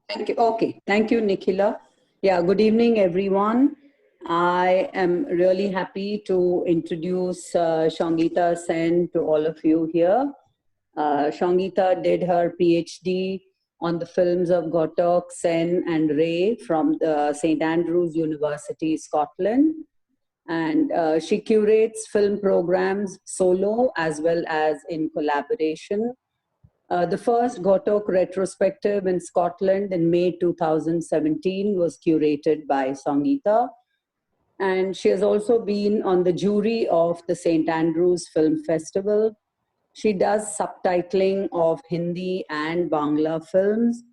Thank you. Okay. Thank you, Nikhila. Yeah, good evening, everyone. I am really happy to introduce Shangita Sen to all of you here. Shangita did her PhD on the films of Gautok, Sen, and Ray from the St. Andrews University, Scotland. And she curates film programs solo as well as in collaboration. The first Gautok retrospective in Scotland in May 2017 was curated by Sangita. And she has also been on the jury of the St. Andrews Film Festival. She does subtitling of Hindi and Bangla films,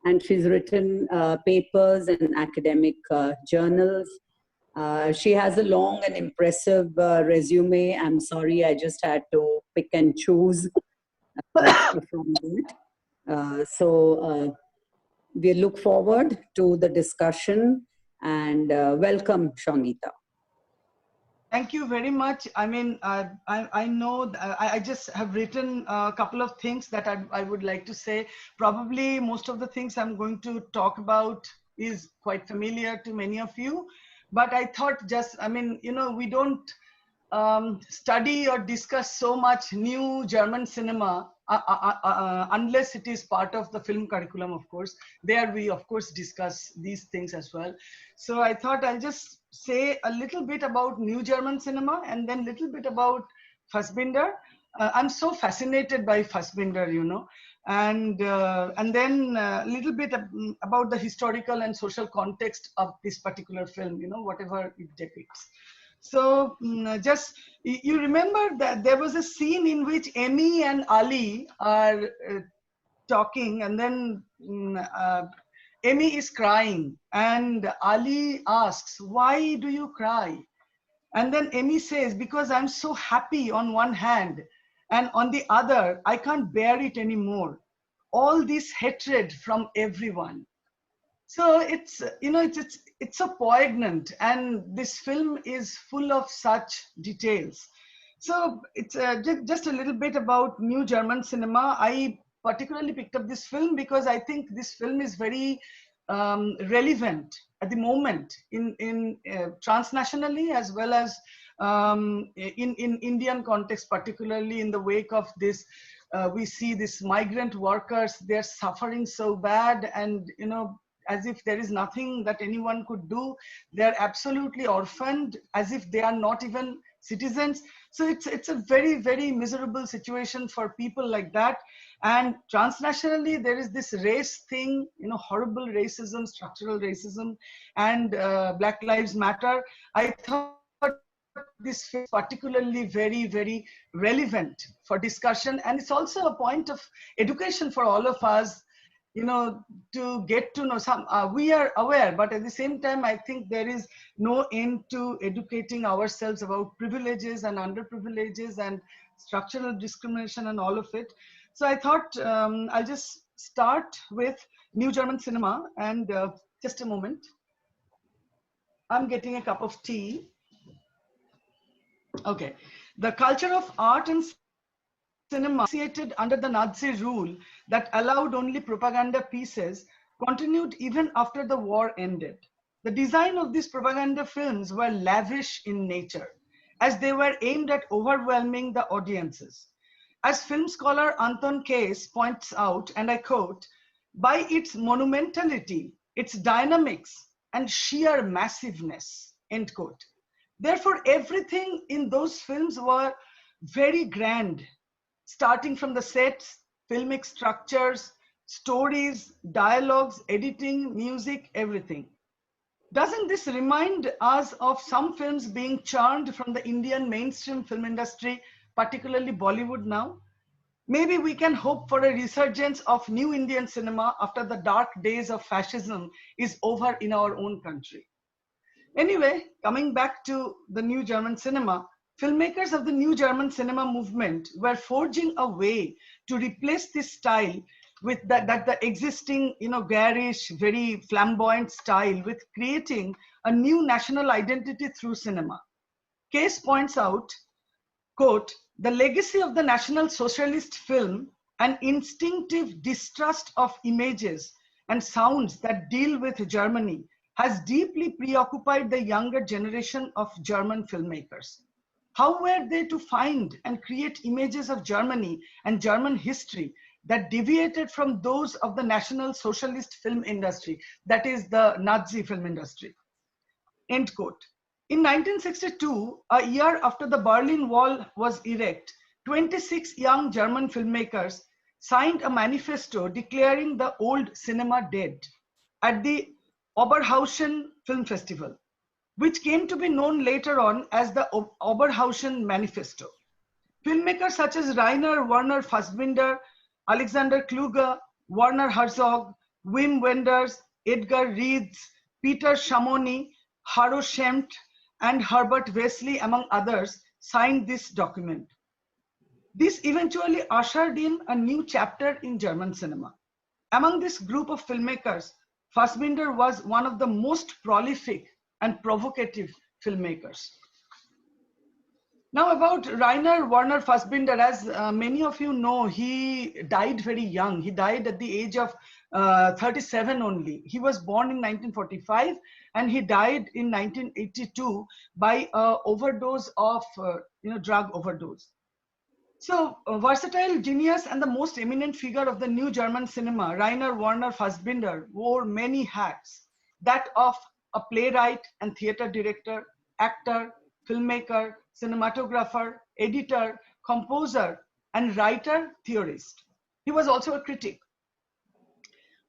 and she's written papers in academic journals. She has a long and impressive resume. I'm sorry, I just had to pick and choose from that. We look forward to the discussion and welcome, Shangita. Thank you very much. I mean, I know I just have written a couple of things that I would like to say. Probably most of the things I'm going to talk about is quite familiar to many of you. But I thought just, I mean, you know, we don't study or discuss so much new German cinema unless it is part of the film curriculum, of course. There we, of course, discuss these things as well. So I thought I'll just say a little bit about new German cinema and then a little bit about Fassbinder. I'm so fascinated by Fassbinder, you know, and then a little bit about the historical and social context of this particular film, you know, whatever it depicts. So just you remember that there was a scene in which Amy and Ali are talking, and then Amy is crying, and Ali asks, "Why do you cry?" And then Amy says, "Because I'm so happy on one hand, and on the other, I can't bear it anymore. All this hatred from everyone." So it's, you know, it's so poignant, and this film is full of such details. So it's just a little bit about new German cinema. I particularly picked up this film because I think this film is very relevant at the moment in transnationally, as well as in Indian context, particularly in the wake of this. We see these migrant workers, they're suffering so bad, and you know, as if there is nothing that anyone could do. They're absolutely orphaned, as if they are not even citizens. So it's a very, very miserable situation for people like that. And transnationally, there is this race thing, you know, horrible racism, structural racism, and Black Lives Matter. I thought this film is particularly very, very relevant for discussion. And it's also a point of education for all of us, you know, to get to know some. We are aware, but at the same time, I think there is no end to educating ourselves about privileges and underprivileges and structural discrimination and all of it. So I thought I'll just start with new German cinema. And just a moment, I'm getting a cup of tea. Okay. The culture of art and cinema initiated under the Nazi rule that allowed only propaganda pieces continued even after the war ended. The design of these propaganda films were lavish in nature, as they were aimed at overwhelming the audiences. As film scholar Anton Case points out, and I quote, "By its monumentality, its dynamics, and sheer massiveness," end quote. Therefore, everything in those films were very grand, starting from the sets, filmic structures, stories, dialogues, editing, music, everything. Doesn't this remind us of some films being churned from the Indian mainstream film industry, particularly Bollywood now? Maybe we can hope for a resurgence of new Indian cinema after the dark days of fascism is over in our own country. Anyway, coming back to the new German cinema, filmmakers of the new German cinema movement were forging a way to replace this style with the existing, you know, garish, very flamboyant style, with creating a new national identity through cinema. Case points out, quote, "The legacy of the National Socialist film, an instinctive distrust of images, and sounds that deal with Germany has deeply preoccupied the younger generation of German filmmakers. How were they to find and create images of Germany and German history that deviated from those of the National Socialist film industry, that is the Nazi film industry? End quote. In 1962, a year after the Berlin Wall was erect, 26 young German filmmakers signed a manifesto declaring the old cinema dead at the Oberhausen Film Festival, which came to be known later on as the Oberhausen Manifesto. Filmmakers such as Rainer Werner Fassbinder, Alexander Kluge, Werner Herzog, Wim Wenders, Edgar Reeds, Peter Schamoni, Haro Schempt, and Herbert Wesley, among others, signed this document. This eventually ushered in a new chapter in German cinema. Among this group of filmmakers, Fassbinder was one of the most prolific and provocative filmmakers. Now about Rainer Werner Fassbinder, as many of you know, he died very young. He died at the age of 37 only. He was born in 1945 and he died in 1982 by overdose of drug overdose. So, a versatile genius and the most eminent figure of the new German cinema, Rainer Werner Fassbinder wore many hats, that of a playwright and theater director, actor, filmmaker, cinematographer, editor, composer, and writer theorist. He was also a critic.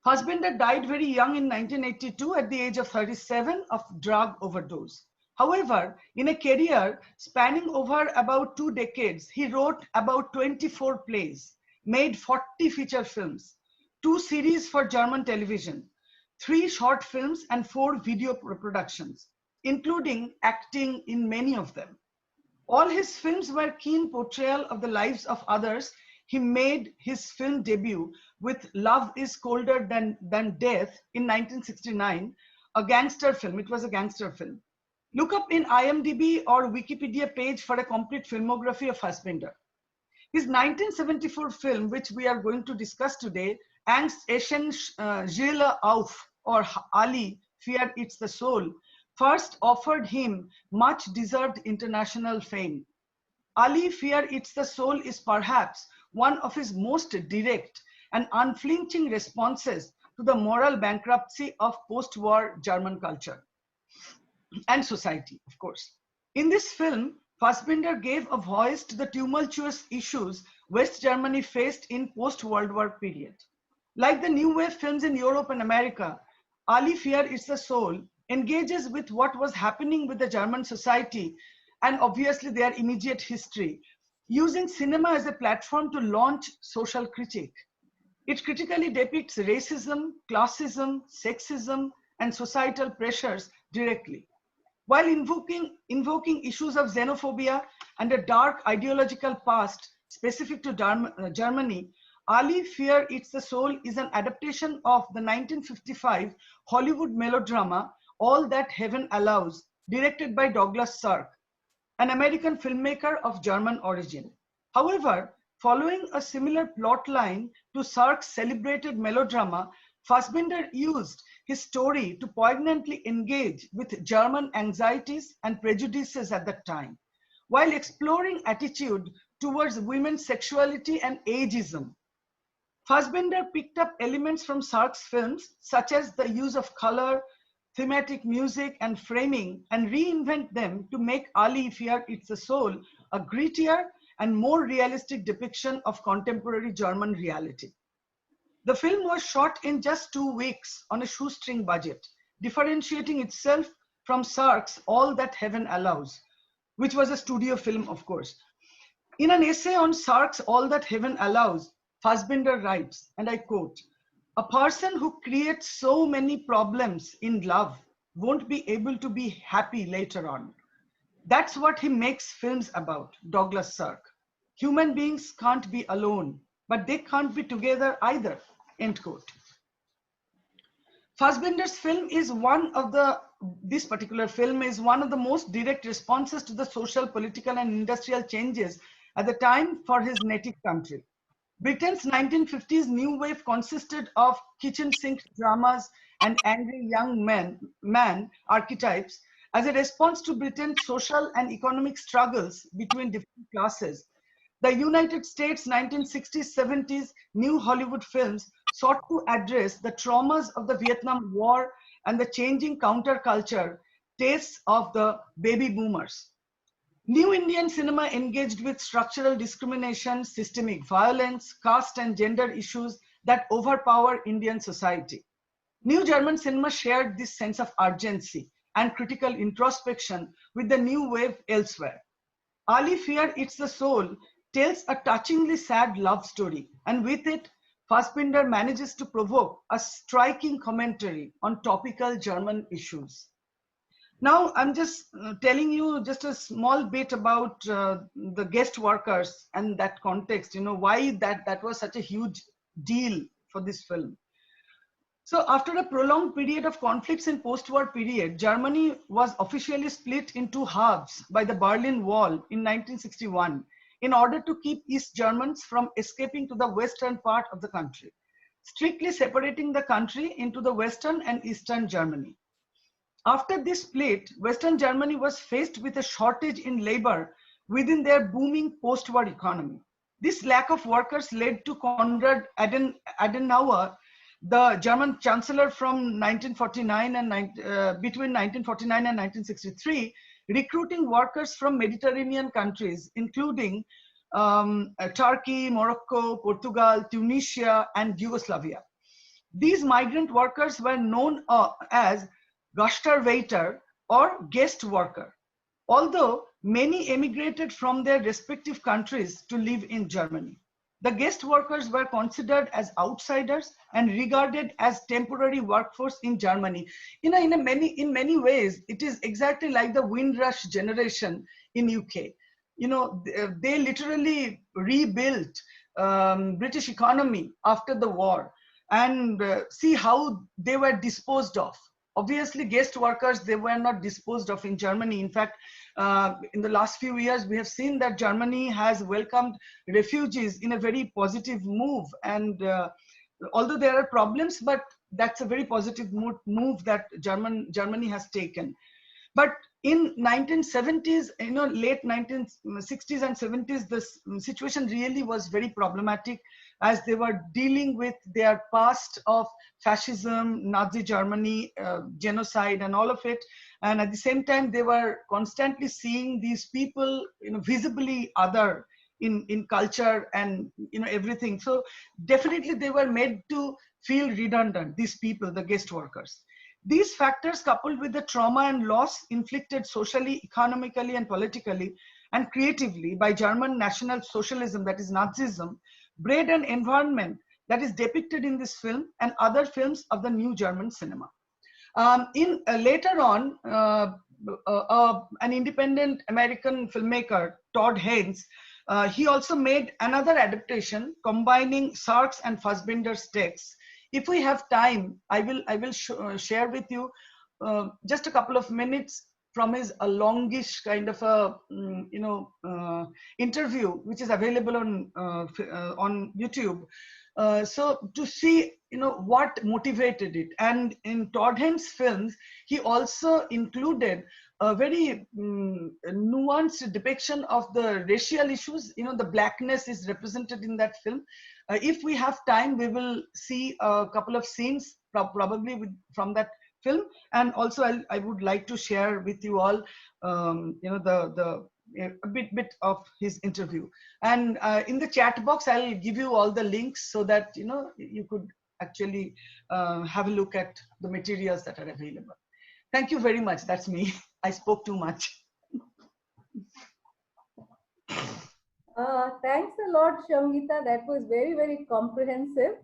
Fassbinder died very young in 1982 at the age of 37 of drug overdose. However, in a career spanning over about 2 decades, he wrote about 24 plays, made 40 feature films, 2 series for German television, 3 short films, and 4 video productions, including acting in many of them. All his films were keen portrayal of the lives of others. He made his film debut with Love is Colder Than Death in 1969, a gangster film. It was a gangster film. Look up in IMDb or Wikipedia page for a complete filmography of Fassbinder. His 1974 film, which we are going to discuss today, Angst essen Seele auf, or Ali, Fear Eats the Soul, first offered him much deserved international fame. Ali, Fear Eats the Soul is perhaps one of his most direct and unflinching responses to the moral bankruptcy of post-war German culture and society, of course. In this film, Fassbinder gave a voice to the tumultuous issues West Germany faced in post-World War period. Like the new wave films in Europe and America, Ali, Fear Eats the Soul engages with what was happening with the German society and obviously their immediate history, using cinema as a platform to launch social critique. It critically depicts racism, classism, sexism, and societal pressures directly, while invoking issues of xenophobia and a dark ideological past specific to Germany. Ali, Fear Eats the Soul is an adaptation of the 1955 Hollywood melodrama All That Heaven Allows, directed by Douglas Sirk, an American filmmaker of German origin. However, following a similar plot line to Sirk's celebrated melodrama, Fassbinder used his story to poignantly engage with German anxieties and prejudices at that time, while exploring attitude towards women's sexuality and ageism. Fassbinder picked up elements from Sirk's films, such as the use of color, thematic music, and framing, and reinvent them to make Ali, Fear Eats the Soul a grittier and more realistic depiction of contemporary German reality. The film was shot in just 2 weeks on a shoestring budget, differentiating itself from Sirk's All That Heaven Allows, which was a studio film, of course. In an essay on Sirk's All That Heaven Allows, Fassbinder writes, and I quote, "A person who creates so many problems in love won't be able to be happy later on. That's what he makes films about," Douglas Sirk. "Human beings can't be alone, but they can't be together either," end quote. Fassbinder's film is this particular film is one of the most direct responses to the social, political, and industrial changes at the time for his native country. Britain's 1950s new wave consisted of kitchen sink dramas and angry young man archetypes as a response to Britain's social and economic struggles between different classes. The United States 1960s, 70s new Hollywood films sought to address the traumas of the Vietnam War and the changing counterculture tastes of the baby boomers. New Indian cinema engaged with structural discrimination, systemic violence, caste and gender issues that overpower Indian society. New German cinema shared this sense of urgency and critical introspection with the new wave elsewhere. Ali Fear It's the Soul tells a touchingly sad love story, and with it, Fassbinder manages to provoke a striking commentary on topical German issues. Now, I'm just telling you just a small bit about the guest workers and that context, why that was such a huge deal for this film. So after a prolonged period of conflicts in post-war period, Germany was officially split into halves by the Berlin Wall in 1961 in order to keep East Germans from escaping to the western part of the country, strictly separating the country into the Western and Eastern Germany. After this split, Western Germany was faced with a shortage in labor within their booming post-war economy. This lack of workers led to Konrad Adenauer, the German chancellor from 1949 and between 1949 and 1963, recruiting workers from Mediterranean countries, including Turkey, Morocco, Portugal, Tunisia, and Yugoslavia. These migrant workers were known as Gastarbeiter or guest worker, although many emigrated from their respective countries to live in Germany. The guest workers were considered as outsiders and regarded as temporary workforce in Germany. In many ways, it is exactly like the Windrush generation in UK. They literally rebuilt British economy after the war, and see how they were disposed of. Obviously, guest workers, they were not disposed of in Germany. In fact, in the last few years, we have seen that Germany has welcomed refugees in a very positive move. And although there are problems, but that's a very positive move that Germany has taken. But in 1970s, late 1960s and 70s, this situation really was very problematic as they were dealing with their past of fascism, Nazi Germany, genocide and all of it. And at the same time, they were constantly seeing these people, visibly other in culture and, everything. So definitely they were made to feel redundant, these people, the guest workers. These factors, coupled with the trauma and loss inflicted socially, economically, and politically, and creatively by German National Socialism, that is Nazism, bred an environment that is depicted in this film and other films of the new German cinema. Later on, an independent American filmmaker, Todd Haynes, he also made another adaptation combining Sark's and Fassbinder's texts. If we have time, I will share with you just a couple of minutes from his a longish kind of a interview, which is available on YouTube. So to see what motivated it. And in Todd Haynes' films, he also included a very nuanced depiction of the racial issues. The blackness is represented in that film. If we have time, we will see a couple of scenes probably from that film. And also I would like to share with you all a bit of his interview. And in the chat box, I'll give you all the links so that you could actually have a look at the materials that are available. Thank you very much. That's me. I spoke too much. Thanks a lot, Sangeeta. That was very, very comprehensive.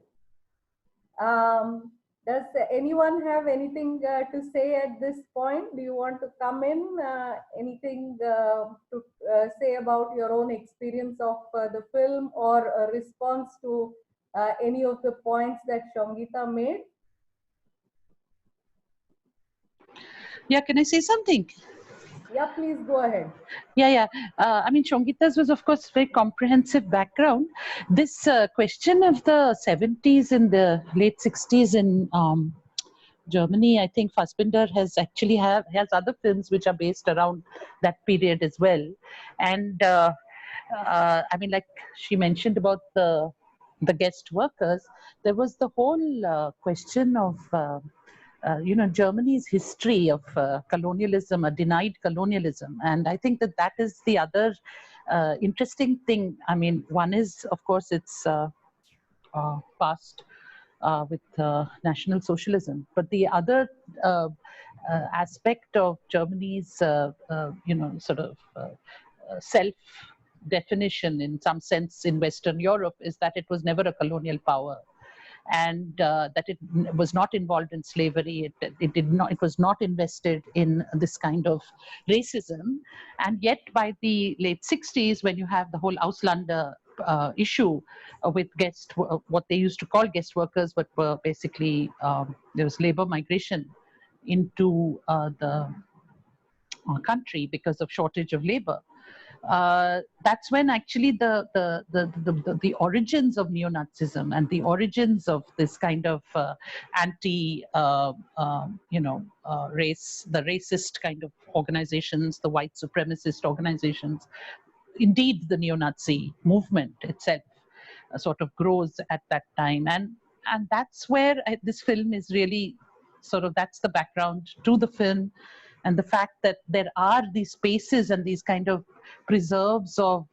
Does anyone have anything to say at this point? Do you want to come in? Anything to say about your own experience of the film or a response to any of the points that Sangeeta made? Yeah, can I say something? Yeah, please go ahead. Yeah. I mean, Shongita's was, of course, very comprehensive background. This question of the 70s and the late 60s in Germany, I think Fassbinder has actually has other films which are based around that period as well. And I mean, like she mentioned about the guest workers, there was the whole question of Germany's history of colonialism, a denied colonialism. And I think that is the other interesting thing. I mean, one is, of course, its past with National Socialism. But the other aspect of Germany's, sort of self-definition in some sense in Western Europe is that it was never a colonial power. And that it was not involved in slavery. It was not invested in this kind of racism. And yet, by the late 60s, when you have the whole Auslander issue with what they used to call guest workers, but were basically there was labor migration into the country because of shortage of labor. That's when actually the origins of neo-Nazism and the origins of this kind of race, the racist kind of organizations, the white supremacist organizations, indeed the neo-Nazi movement itself sort of grows at that time. And that's where this film is really sort of, that's the background to the film. And the fact that there are these spaces and these kind of preserves of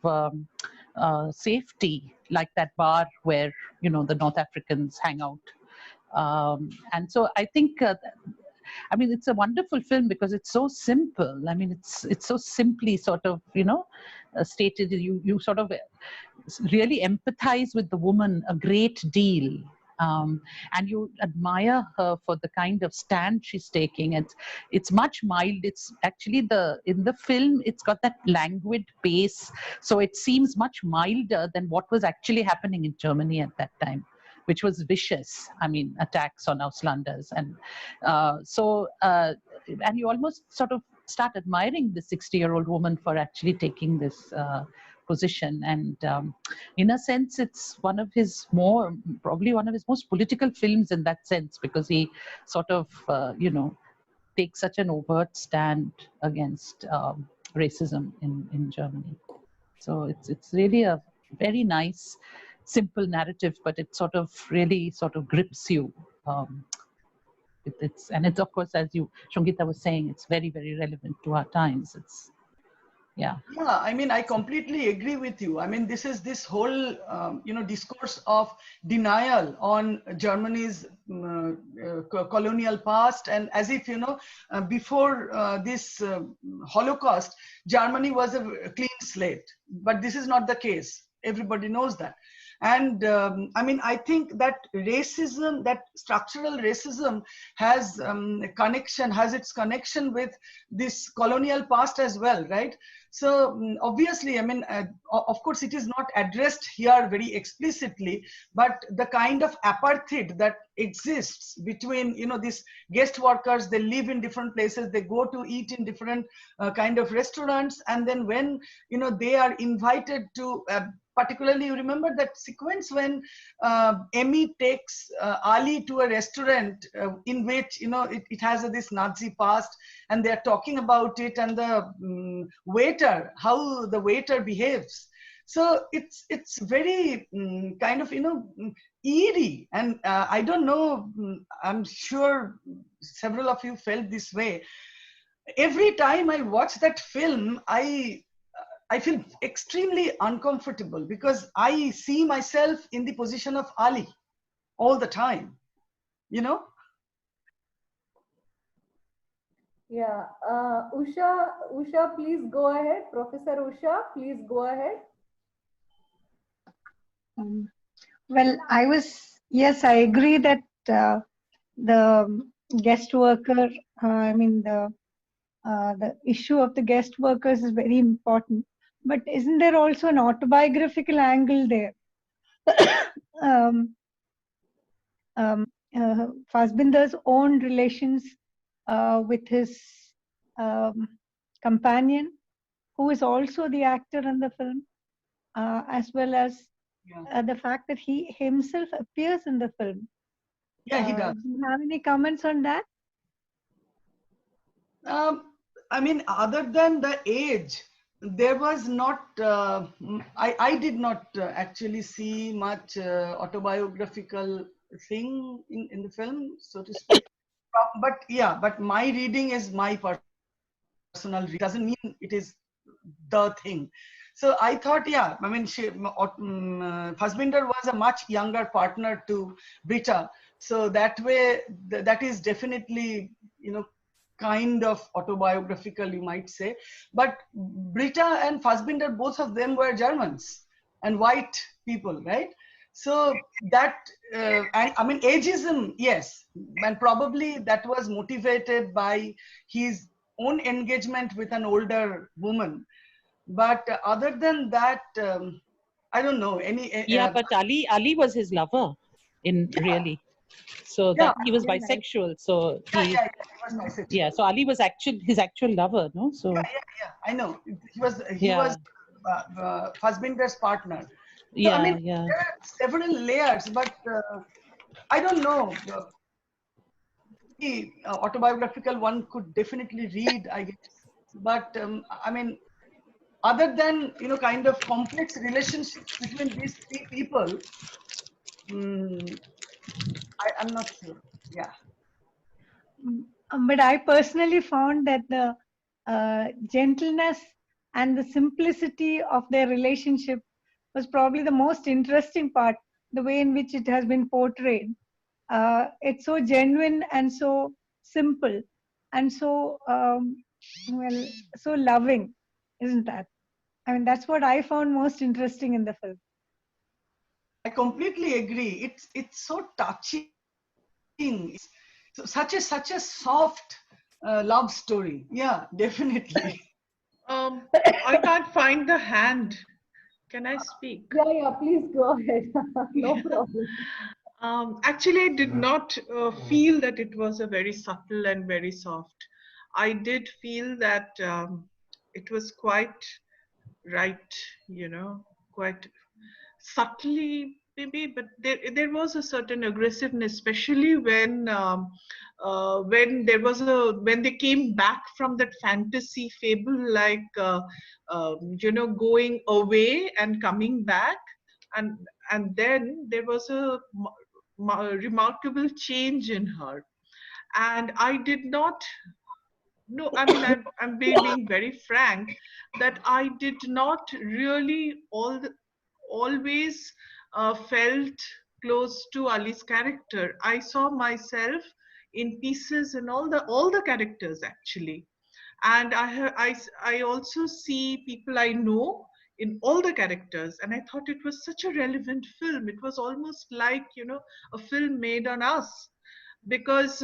safety, like that bar where, the North Africans hang out. And so I think, I mean, it's a wonderful film because it's so simple. I mean, it's so simply sort of, stated. You sort of really empathize with the woman a great deal. And you admire her for the kind of stand she's taking. It's much mild. It's actually in the film, it's got that languid pace. So it seems much milder than what was actually happening in Germany at that time, which was vicious. I mean, attacks on Auslanders. And and you almost sort of start admiring the 60-year-old woman for actually taking this position. And in a sense, it's probably one of his most political films in that sense, because he sort of, takes such an overt stand against racism in Germany. So it's really a very nice, simple narrative, but it sort of really sort of grips you. And it's, of course, as Shongita was saying, it's very, very relevant to our times. Yeah, I mean, I completely agree with you. I mean, this whole discourse of denial on Germany's colonial past, and as if before this Holocaust, Germany was a clean slate. But this is not the case. Everybody knows that. And I mean, I think that racism, that structural racism has its connection with this colonial past as well, right? So obviously, I mean, of course, it is not addressed here very explicitly, but the kind of apartheid that exists between, these guest workers, they live in different places, they go to eat in different kind of restaurants, and then when, they are invited to particularly, you remember that sequence when Emmy takes Ali to a restaurant in which, it has this Nazi past, and they're talking about it, and the waiter, how the waiter behaves. So it's very kind of, eerie. And I don't know, I'm sure several of you felt this way. Every time I watch that film, I feel extremely uncomfortable because I see myself in the position of Ali all the time, Yeah. Usha, please go ahead. Professor Usha, please go ahead. Well, yes, I agree that the guest worker, the issue of the guest workers is very important. But isn't there also an autobiographical angle there? Fassbinder's own relations with his companion, who is also the actor in the film, as well as the fact that he himself appears in the film. Yeah, he does. Do you have any comments on that? I mean, other than the age, there was not, I did not actually see much autobiographical thing in the film, so to speak. But yeah, but my reading is my personal reading. Doesn't mean it is the thing. So I thought, yeah, I mean, Fassbinder was a much younger partner to Britta. So that way, that is definitely, you know, kind of autobiographical, you might say. But Britta and Fassbinder, both of them were Germans and white people, right? So that, I mean, ageism, yes, and probably that was motivated by his own engagement with an older woman. But other than that, I don't know any. Yeah, but Ali was his lover, really. So Yeah, that he was yeah, bisexual. So he, he was bisexual. yeah. So Ali was his actual lover, no? So Yeah, I know. He was yeah, Fassbinder's partner. So, yeah, I mean, yeah. there are several layers, but I don't know. The autobiographical one could definitely read, I guess. But I mean, other than, you know, kind of complex relationships between these three people, I'm not sure. Yeah. But I personally found that the gentleness and the simplicity of their relationship was probably the most interesting part, the way in which it has been portrayed. It's so genuine and so simple and so, well, so loving, isn't that? I mean, that's what I found most interesting in the film. I completely agree. It's so touching. It's such a soft love story. Yeah, definitely. I can't find the hand. Can I speak? Yeah, please go ahead. No problem. Actually, I did not feel that it was a very subtle and very soft. I did feel that it was quite right, you know, quite subtly maybe, but there was a certain aggressiveness, especially when there was when they came back from that fantasy fable, like you know, going away and coming back, and then there was a remarkable change in her, and I did not. No, I mean, I'm being very frank that I did not really always felt close to Ali's character. I saw myself in pieces in all the characters actually, and I also see people I know in all the characters, and I thought it was such a relevant film. It was almost like, you know, a film made on us, because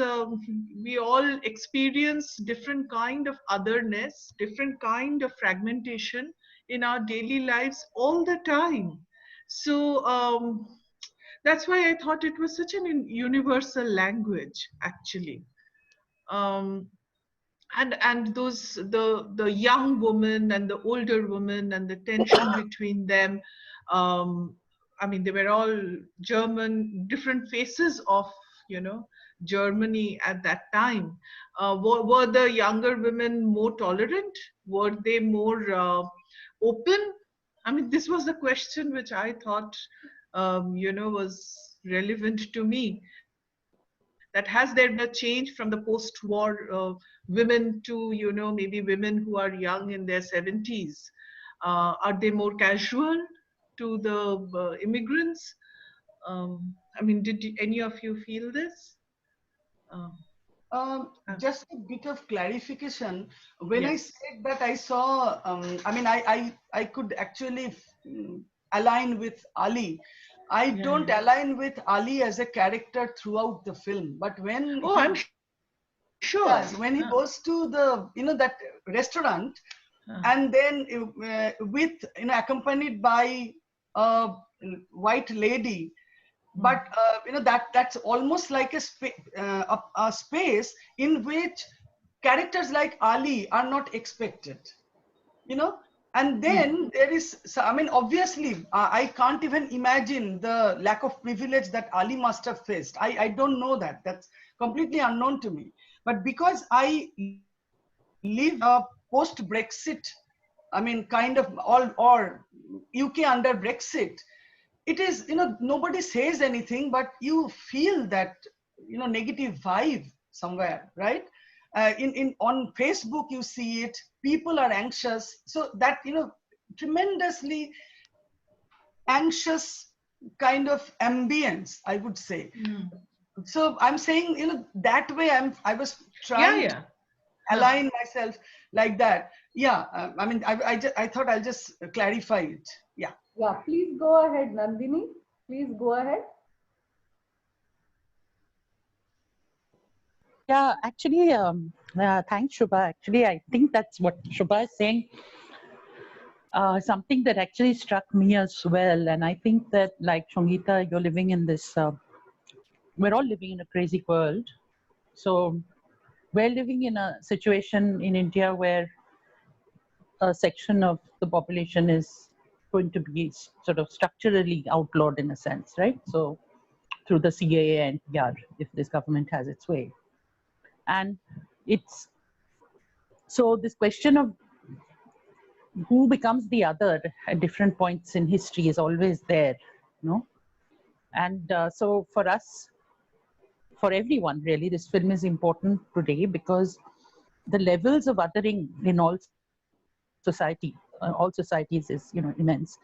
we all experience different kind of otherness, different kind of fragmentation in our daily lives all the time. So that's why I thought it was such an universal language actually. um, and those the young woman and the older woman and the tension between them, um, I mean, they were all German, different faces of, you know, Germany at that time. Were the younger women more tolerant? Were they more open? I mean, this was the question which I thought, you know, was relevant to me. That has there been a change from the post-war women to, you know, maybe women who are young in their 70s? Are they more casual to the immigrants? I mean, did any of you feel this? Um, Just a bit of clarification. When I yes. said that I saw, I mean, I could actually align with Ali. I Yeah, don't yeah. align with Ali as a character throughout the film, but when Oh, I'm sure. yes, when he goes to the, you know, that restaurant, and then with, you know, accompanied by a white lady, but you know, that's almost like a space in which characters like Ali are not expected, you know. And then there is, so, I mean, obviously, I can't even imagine the lack of privilege that Ali must have faced. I don't know that. That's completely unknown to me. But because I live post-Brexit, I mean, kind of all, or UK under Brexit, it is, you know, nobody says anything, but you feel that, you know, negative vibe somewhere, right? In on Facebook, you see it. People are anxious, so that, you know, tremendously anxious kind of ambience, I would say. So I'm saying, you know, that way I was trying Yeah, to align myself like that. Yeah, I mean, I thought I'll just clarify it. Yeah. Yeah, please go ahead, Nandini. Please go ahead. Yeah, actually, thanks, Shubha. Actually, I think that's what Shubha is saying. Something that actually struck me as well. And I think that, like Shangita, you're living in this, we're all living in a crazy world. So we're living in a situation in India where a section of the population is going to be sort of structurally outlawed in a sense, right? So through the CAA and PR, if this government has its way. And it's, so this question of who becomes the other at different points in history is always there, you know? And so for us, for everyone really, this film is important today because the levels of othering in all societies is, you know, immense.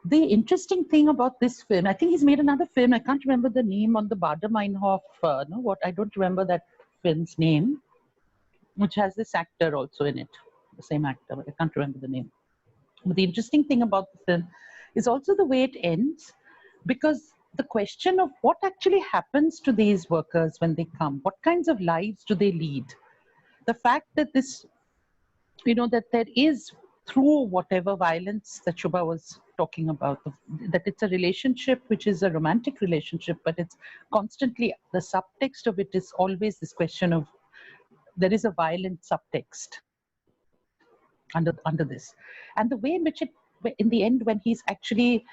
The interesting thing about this film, I think he's made another film, I can't remember the name, on the Baader Meinhof, no, what, I don't remember that film's name, which has this actor also in it, the same actor, but I can't remember the name. But the interesting thing about the film is also the way it ends, because the question of what actually happens to these workers when they come, what kinds of lives do they lead? The fact that this, you know, that there is, through whatever violence that Shubha was talking about, that it's a relationship which is a romantic relationship, but it's constantly, the subtext of it is always this question of, there is a violent subtext under this. And the way in which it, in the end, when he's actually,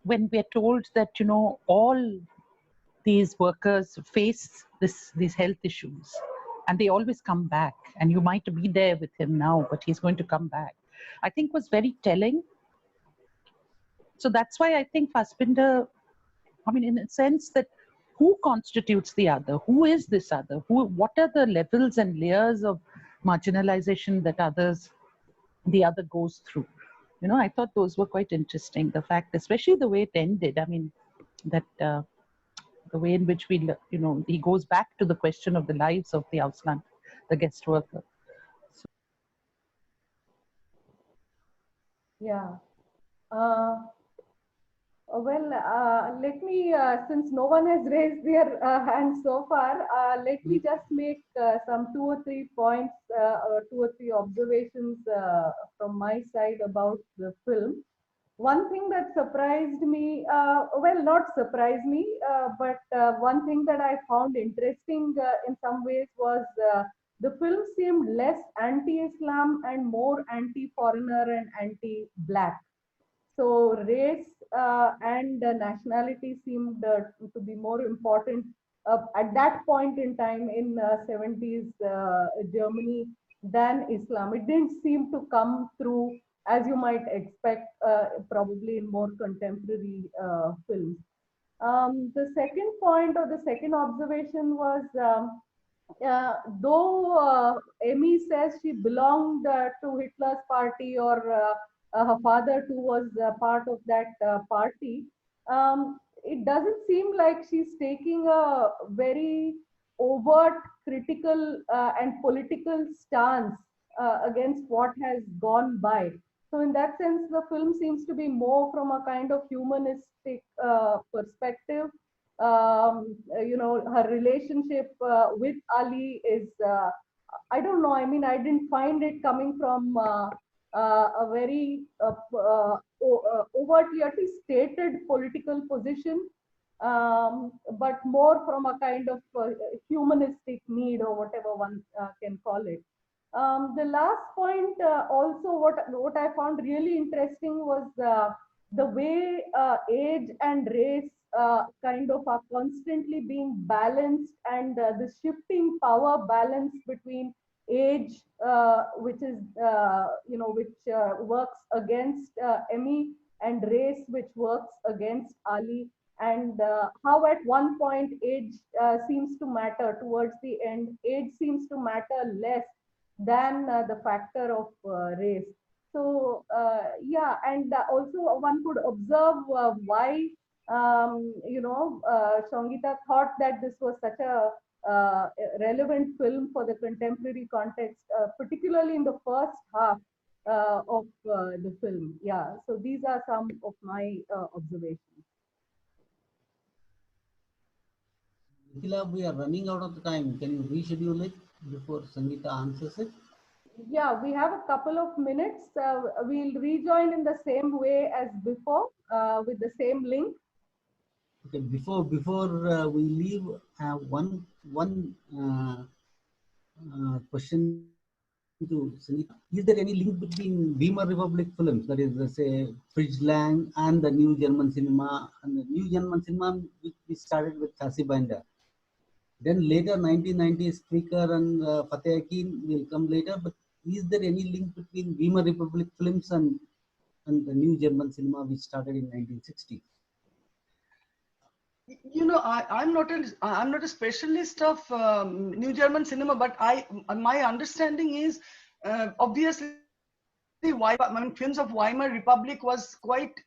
when we're told that, you know, all these workers face these health issues and they always come back, and you might be there with him now, but he's going to come back, I think was very telling. So that's why I think Fassbinder, I mean, in a sense, that who constitutes the other? Who is this other? What are the levels and layers of marginalization that the other goes through? You know, I thought those were quite interesting. The fact, especially the way it ended, I mean, that the way in which we, you know, he goes back to the question of the lives of the Ausland, the guest worker. So, Yeah. Let me, since no one has raised their hand so far, let me just make some 2 or 3 points or 2 or 3 observations from my side about the film. One thing that surprised me, well, not surprised me, but one thing that I found interesting in some ways was the film seemed less anti-Islam and more anti-foreigner and anti-black. So race and nationality seemed to be more important at that point in time in 70s Germany than Islam. It didn't seem to come through as you might expect, probably in more contemporary films. The second point or the second observation was, though Amy says she belonged to Hitler's party, or her father too was part of that party, it doesn't seem like she's taking a very overt critical and political stance against what has gone by. So in that sense, the film seems to be more from a kind of humanistic perspective. You know, her relationship with Ali is, I don't know, I mean, I didn't find it coming from a very overtly at least stated political position. but more from a kind of humanistic need, or whatever one can call it. The last point, also what I found really interesting was the way age and race kind of are constantly being balanced, and the shifting power balance between age, which is which works against Emmy, and race, which works against Ali, and how at one point age seems to matter. Towards the end, age seems to matter less than the factor of race. So yeah, and also one could observe why Sangeeta thought that this was such a relevant film for the contemporary context, particularly in the first half of the film. Yeah, so these are some of my observations. Nikhila, we are running out of the time. Can you reschedule it before Sangeeta answers it? Yeah, we have a couple of minutes. We'll rejoin in the same way as before, with the same link. Okay, before we leave, one question to Sangeeta. Is there any link between Weimar Republic films, that is, say, Fritz Lang, and the New German Cinema? And the New German Cinema, which we started with Fassbinder. Then later, 1990s, Sprecher and Fateh Akin will come later. But is there any link between Weimar Republic films and the New German Cinema, which started in 1960? I'm not a specialist of New German cinema, but my understanding is obviously films of Weimar Republic was quite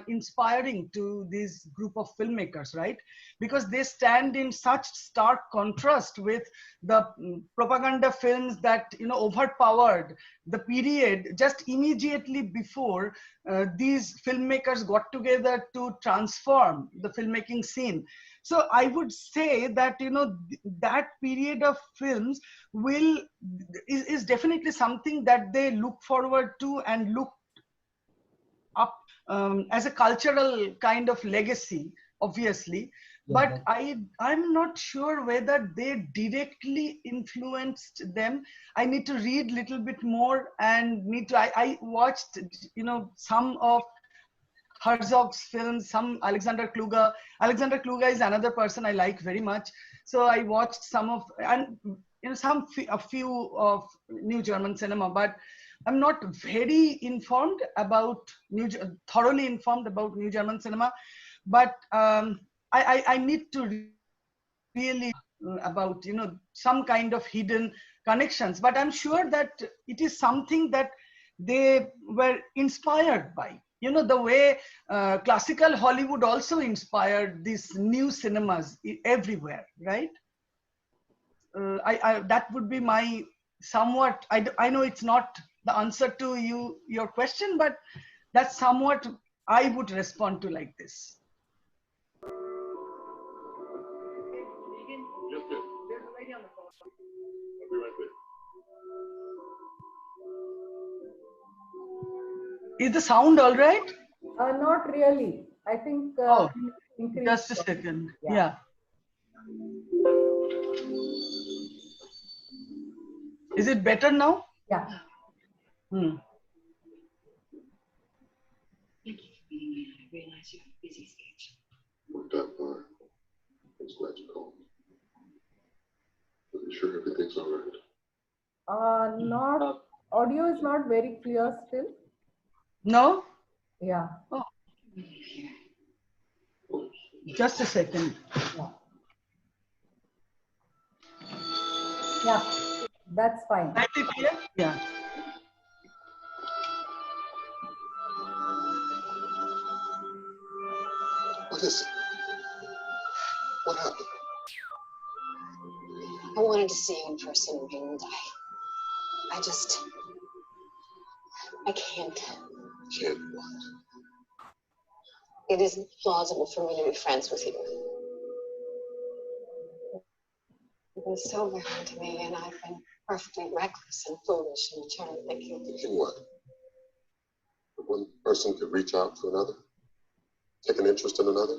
inspiring to this group of filmmakers, right? Because they stand in such stark contrast with the propaganda films that overpowered the period just immediately before these filmmakers got together to transform the filmmaking scene. So I would say that that period of films is definitely something that they look forward to and look up as a cultural kind of legacy, obviously. But I'm not sure whether they directly influenced them. I need to read a little bit more, and I watched some of Herzog's films, some Alexander Kluge. Alexander Kluge is another person I like very much. So I watched some of, and a few of New German cinema, but I'm not very informed about thoroughly informed about New German cinema. But I need to really about some kind of hidden connections. But I'm sure that it is something that they were inspired by. The way classical Hollywood also inspired these new cinemas everywhere, right? That would be my somewhat, I know it's not the answer to your question, but that's somewhat I would respond to like this. Is the sound all right? Not really. I think. Just a second. Yeah. Is it better now? Yeah. I realize you have a busy schedule. Worked out fine. I'm just glad you called. Are you sure everything's all right? Not audio is not very clear still. No? Yeah. Oh. Just a second. Yeah, that's fine. Yeah. What is it? What happened? I wanted to see you in person, and I can't. Can't what? It isn't plausible for me to be friends with you. You've been so very to me, and I've been perfectly reckless and foolish in turn thinking. Thinking what? That one person could reach out to another? Take an interest in another?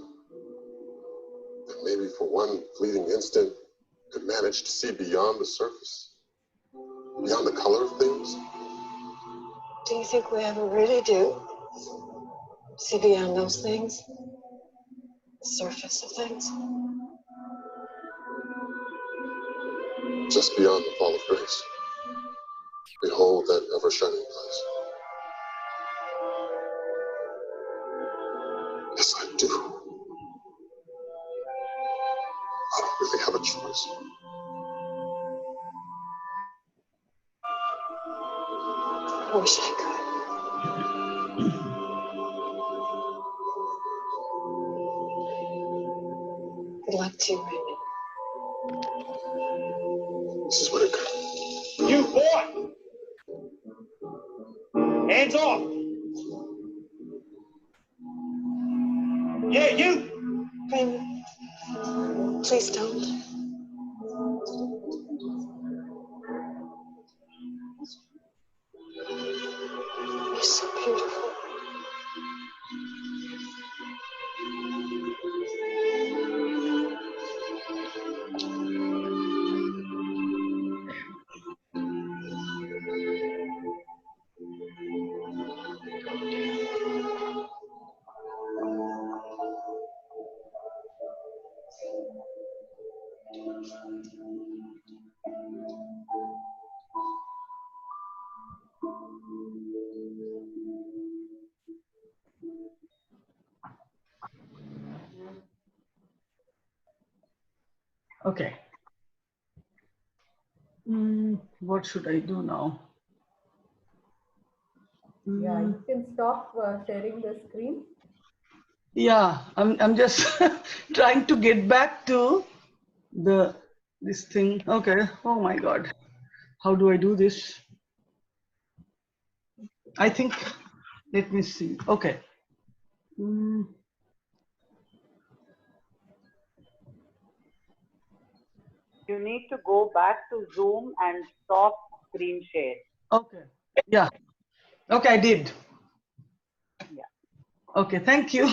that maybe for one fleeting instant could manage to see beyond the surface, beyond the color of things? Do you think we ever really do see beyond those things? The surface of things? Just beyond the fall of grace, behold that ever-shining place. Yes, I do. I don't really have a choice. I wish I could. Good luck to you, Raymond. This is what it could. You boy! Hands off! Yeah, you! Raymond, please don't. You're so beautiful. Okay. What should I do now? Yeah, you can stop sharing the screen. Yeah, I'm just trying to get back to this thing. Okay. Oh my God. How do I do this? I think, let me see. Okay. You need to go back to Zoom and stop screen share. Okay. Yeah. Okay, I did. Yeah. Okay, thank you.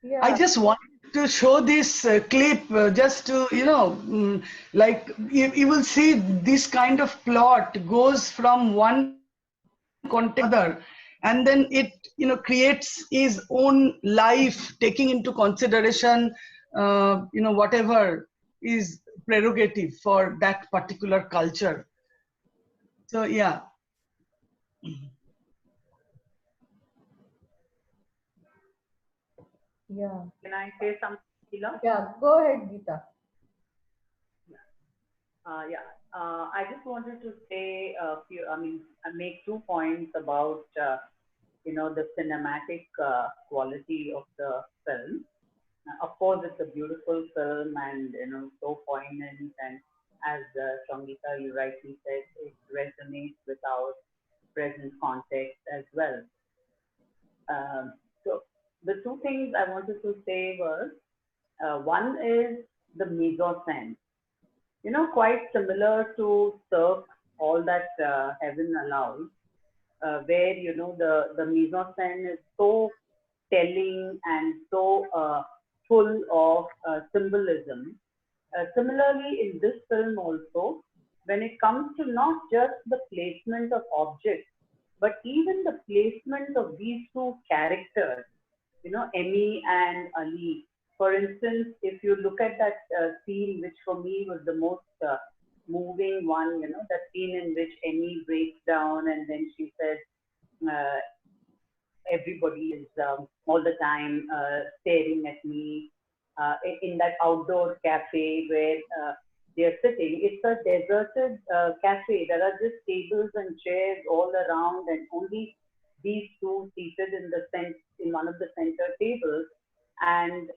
Yeah. I just wanted to show this clip just to, like you will see this kind of plot goes from one context to other, and then it, creates his own life, taking into consideration, whatever is prerogative for that particular culture. So, yeah. Yeah. Can I say something, Sheila? Yeah, go ahead, Geeta. I just wanted to say a few, make 2 points about, the cinematic quality of the film. Of course, it's a beautiful film and, so poignant, and as Sangeeta, you rightly said, it resonates with our present context as well. So the 2 things I wanted to say was, one is the mise-en-scène. Quite similar to Cirque, All That Heaven Allows, where, the mise-en-scène is so telling and so full of symbolism. Similarly, in this film also, when it comes to not just the placement of objects, but even the placement of these 2 characters, Emmy and Ali. For instance, if you look at that scene, which for me was the most moving one, that scene in which Emmy breaks down and then she says, everybody is all the time staring at me, in that outdoor cafe where they're sitting. It's a deserted cafe. There are just tables and chairs all around, and only these 2 seated in one of the center tables. And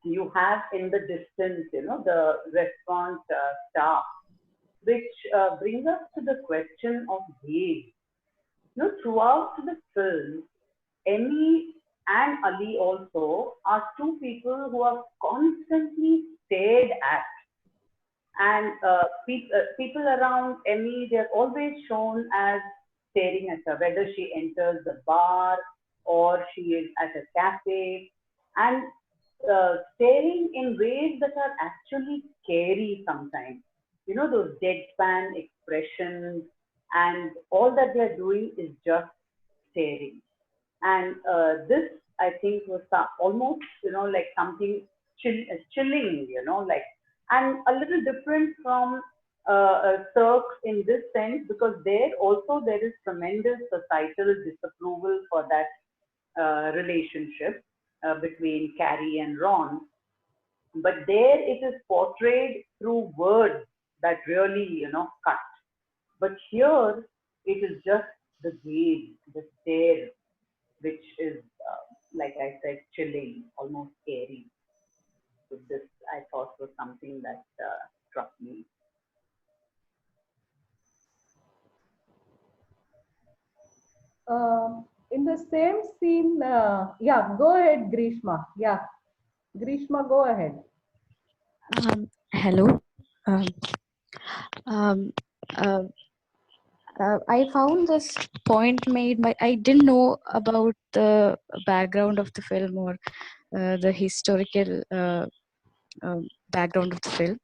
you have in the distance, the restaurant staff, which brings us to the question of gaze. Throughout the film, Emmy and Ali also are 2 people who are constantly stared at. And people around Emmy, they're always shown as staring at her, whether she enters the bar or she is at a cafe, and staring in ways that are actually scary sometimes. You know, those deadpan expressions, and all that they're doing is just staring. And this, I think, was almost, like something chilling, like, and a little different from Cirque in this sense, because there also there is tremendous societal disapproval for that relationship between Carrie and Ron. But there it is portrayed through words that really, cut. But here it is just the gaze, the stare, which is, like I said, chilling, almost scary. So this, I thought, was something that struck me. In the same scene, yeah, go ahead, Grishma. Yeah, Grishma, go ahead. Hello. Um, uh, I found this point made by, I didn't know about the background of the film or the historical background of the film.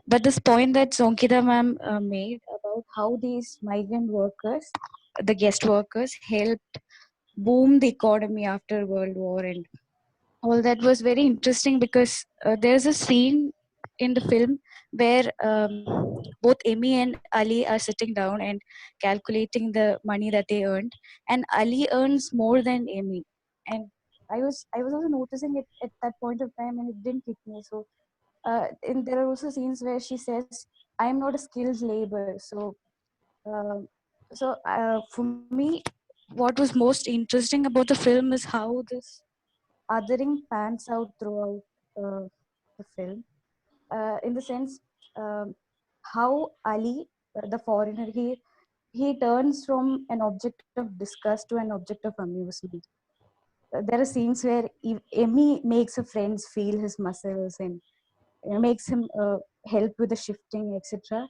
But this point that Sonkita ma'am made about how these migrant workers, the guest workers, helped boom the economy after World War and all that was very interesting, because there's a scene in the film where both Amy and Ali are sitting down and calculating the money that they earned, and Ali earns more than Amy. And I was also noticing it at that point of time, and it didn't hit me. So and there are also scenes where she says, "I'm not a skilled labor." Uh, for me, what was most interesting about the film is how this othering pans out throughout the film, in the sense, how Ali, the foreigner, he turns from an object of disgust to an object of amusement. There are scenes where Emmy makes her friends feel his muscles and makes him help with the shifting, etc.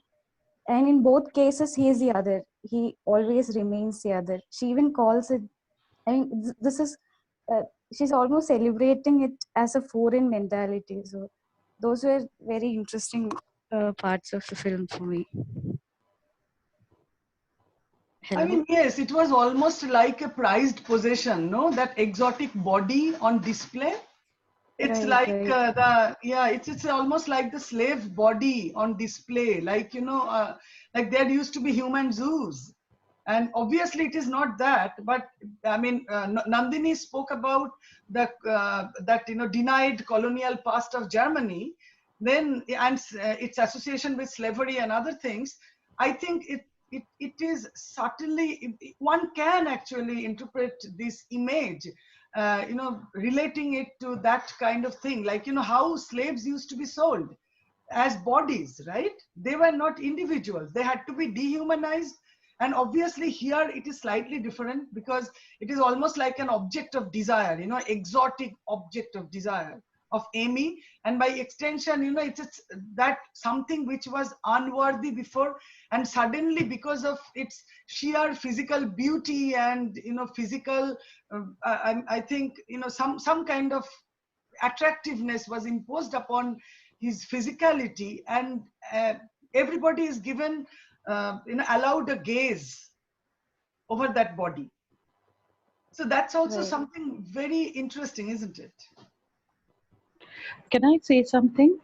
And in both cases, he is the other. He always remains the other. She even calls it. I mean, this is. She's almost celebrating it as a foreign mentality. So, those were very interesting parts of the film for me. Hello? I mean, yes, it was almost like a prized possession, no? That exotic body on display. It's Right, like right. it's almost like the slave body on display. Like, like there used to be human zoos. And obviously it is not that, but I mean, Nandini spoke about that, denied colonial past of Germany, then, and its association with slavery and other things. I think it is subtly, one can actually interpret this image, relating it to that kind of thing, like, how slaves used to be sold as bodies, right? They were not individuals, they had to be dehumanized. And obviously here it is slightly different, because it is almost like an object of desire, exotic object of desire of Amy. And by extension, it's that something which was unworthy before, and suddenly, because of its sheer physical beauty and, physical, I think, some kind of attractiveness was imposed upon his physicality, and everybody is given, allowed a gaze over that body. So that's also Right. something very interesting, isn't it? Can I say something?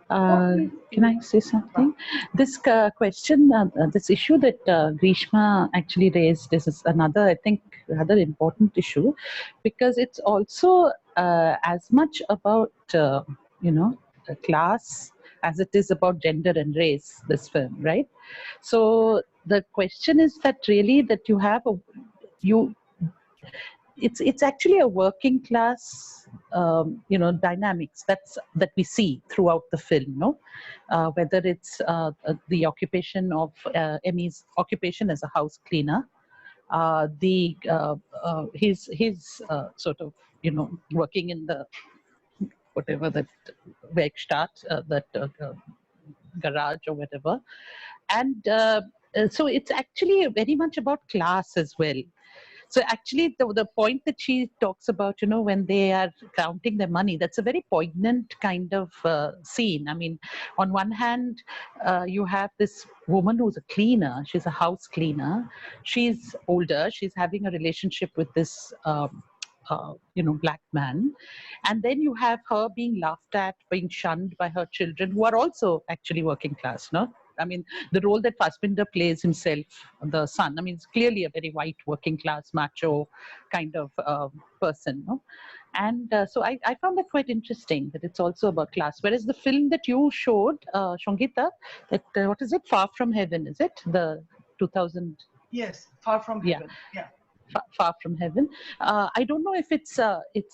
Can I say something? This question, this issue that Grishma actually raised, this is another, I think, rather important issue, because it's also as much about, class as it is about gender and race, this film, right? So the question is that really that you have it's actually a working class dynamics that we see throughout the film, no? Whether it's the occupation of Emmy's occupation as a house cleaner, his sort of working in the whatever that Werkstatt, that garage or whatever. And so it's actually very much about class as well. So actually, the point that she talks about, you know, when they are counting their money, that's a very poignant kind of scene. I mean, on one hand, you have this woman who's a cleaner. She's a house cleaner. She's older. She's having a relationship with this, you know, black man. And then you have her being laughed at, being shunned by her children, who are also actually working class, no? I mean, the role that Fassbinder plays himself, the son, I mean, it's clearly a very white, working class, macho kind of person. No? And so I found that quite interesting, that it's also about class. Whereas the film that you showed, Shongita, that, what is it? Far From Heaven, is it? The 2000? Yes, Far From Heaven. Yeah. Far From Heaven. I don't know if it's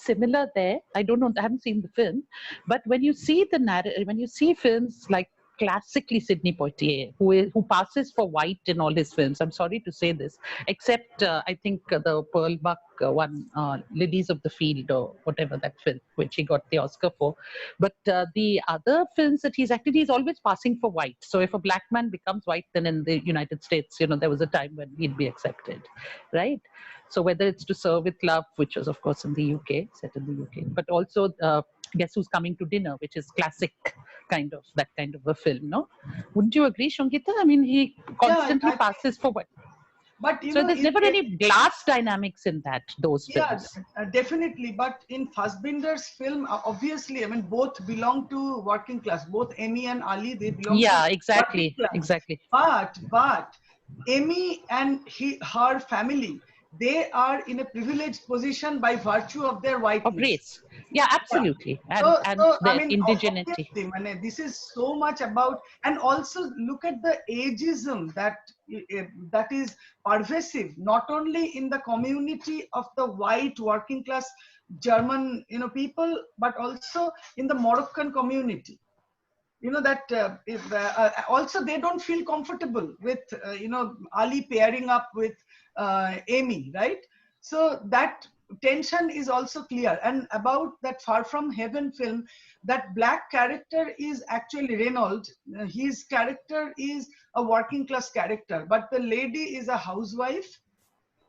similar there. I don't know. I haven't seen the film, but when you see the narrative, when you see films like classically Sidney Poitier, who passes for white in all his films. I'm sorry to say this, except I think the Pearl Buck one, Lilies of the Field or whatever that film, which he got the Oscar for. But the other films that he's acted, he's always passing for white. So if a black man becomes white, then in the United States, you know, there was a time when he'd be accepted, right? So whether it's To Serve With Love, which was of course in the UK, set in the UK, but also Guess Who's Coming to Dinner, which is classic kind of, that kind of a film, no? Wouldn't you agree, Shongita? I mean, he constantly passes for what? But you so know, there's never any class dynamics in those films. Yeah, definitely. But in Fassbinder's film, obviously, I mean, both belong to working class. Both Amy and Ali, they belong to exactly, working class. Exactly. But Amy and her family, they are in a privileged position by virtue of their whiteness. Of race. Yeah, absolutely. Yeah. And so the I mean, indigeneity. This is so much about, and also look at the ageism that is pervasive, not only in the community of the white working class German, you know, people, but also in the Moroccan community. You know, that also they don't feel comfortable with, you know, Ali pairing up with Amy, right? So that tension is also clear. And about that Far From Heaven film, that black character is actually Reynolds. His character is a working class character, but the lady is a housewife.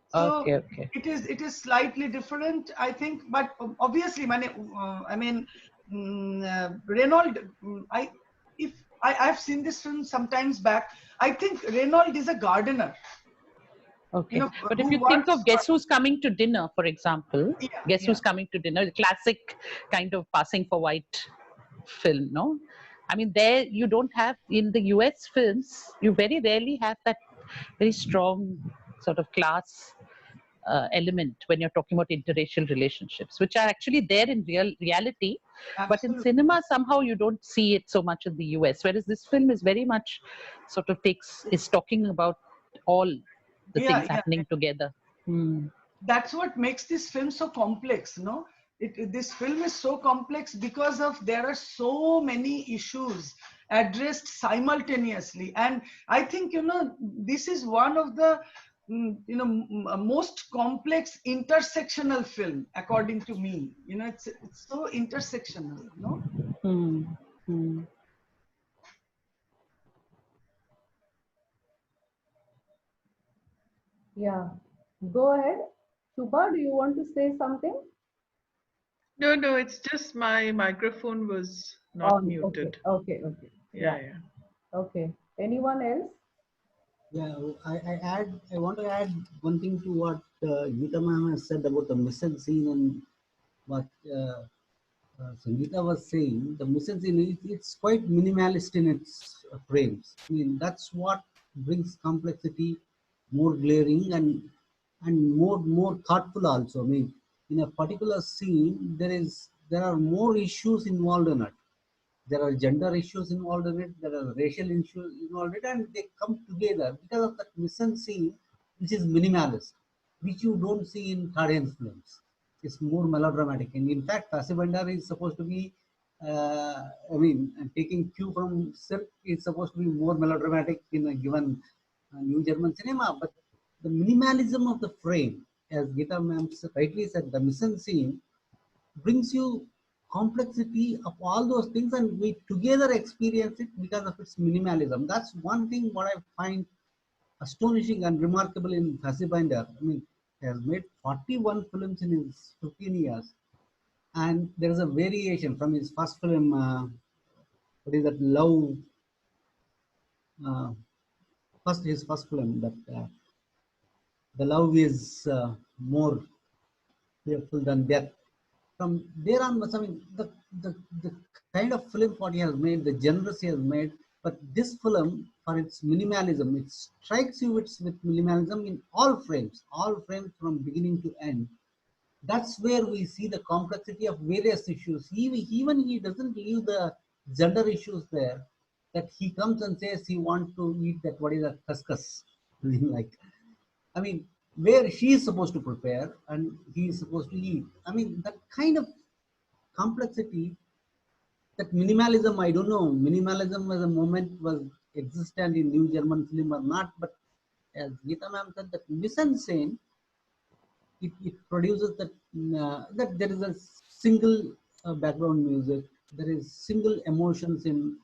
So okay. it is slightly different, I think. But obviously, I mean, Reynolds. I've seen this film sometimes back. I think Reynolds is a gardener. Okay, you know, but if you think of Guess Who's Coming to Dinner, for example, Guess Who's Coming to Dinner, the classic kind of passing for white film, no? I mean, there you don't have, in the US films, you very rarely have that very strong sort of class element when you're talking about interracial relationships, which are actually there in reality. Absolutely. But in cinema, somehow you don't see it so much in the US, whereas this film is very much sort of is talking about all the things happening together. That's what makes this film so complex, no? This film is so complex because of there are so many issues addressed simultaneously. And I think, you know, this is one of the most complex intersectional film, according to me. You know, it's so intersectional, no? Yeah, go ahead. Shubha, do you want to say something? No, it's just my microphone was not muted. Okay. Yeah. Okay. Anyone else? Yeah, I want to add one thing to what Geeta ma'am has said about the mise-en-scene and what Sangeeta was saying. The mise-en-scene, it's quite minimalist in its frames. I mean, that's what brings complexity, more glaring and more thoughtful also. I mean, in a particular scene, there are more issues involved in it. There are gender issues involved in it, there are racial issues involved in it, and they come together because of that mise-en-scene, which is minimalist, which you don't see in Thaddeus films. It's more melodramatic. And in fact, Fassbinder is supposed to be, taking cue from Silk, is supposed to be more melodramatic in a given New German cinema. But the minimalism of the frame, as Geeta ma'am rightly said, the mise-en-scene brings you complexity of all those things, and we together experience it because of its minimalism. That's one thing what I find astonishing and remarkable in Fassbinder. I mean, he has made 41 films in his 15 years, and there is a variation from his first film, what is that, Love, his first film, that the love is more fearful than death. From there on, I mean, the kind of film what he has made, the genres he has made, but this film, for its minimalism, it strikes you with minimalism in all frames from beginning to end. That's where we see the complexity of various issues. Even he doesn't leave the gender issues there, that he comes and says he wants to eat that, what is a couscous. I mean, where she is supposed to prepare and he is supposed to eat. I mean, that kind of complexity, that minimalism, I don't know, minimalism as a moment was existent in New German film or not, but as Geeta ma'am said, that mise-en-scène, it produces that, that there is a single background music, there is single emotions in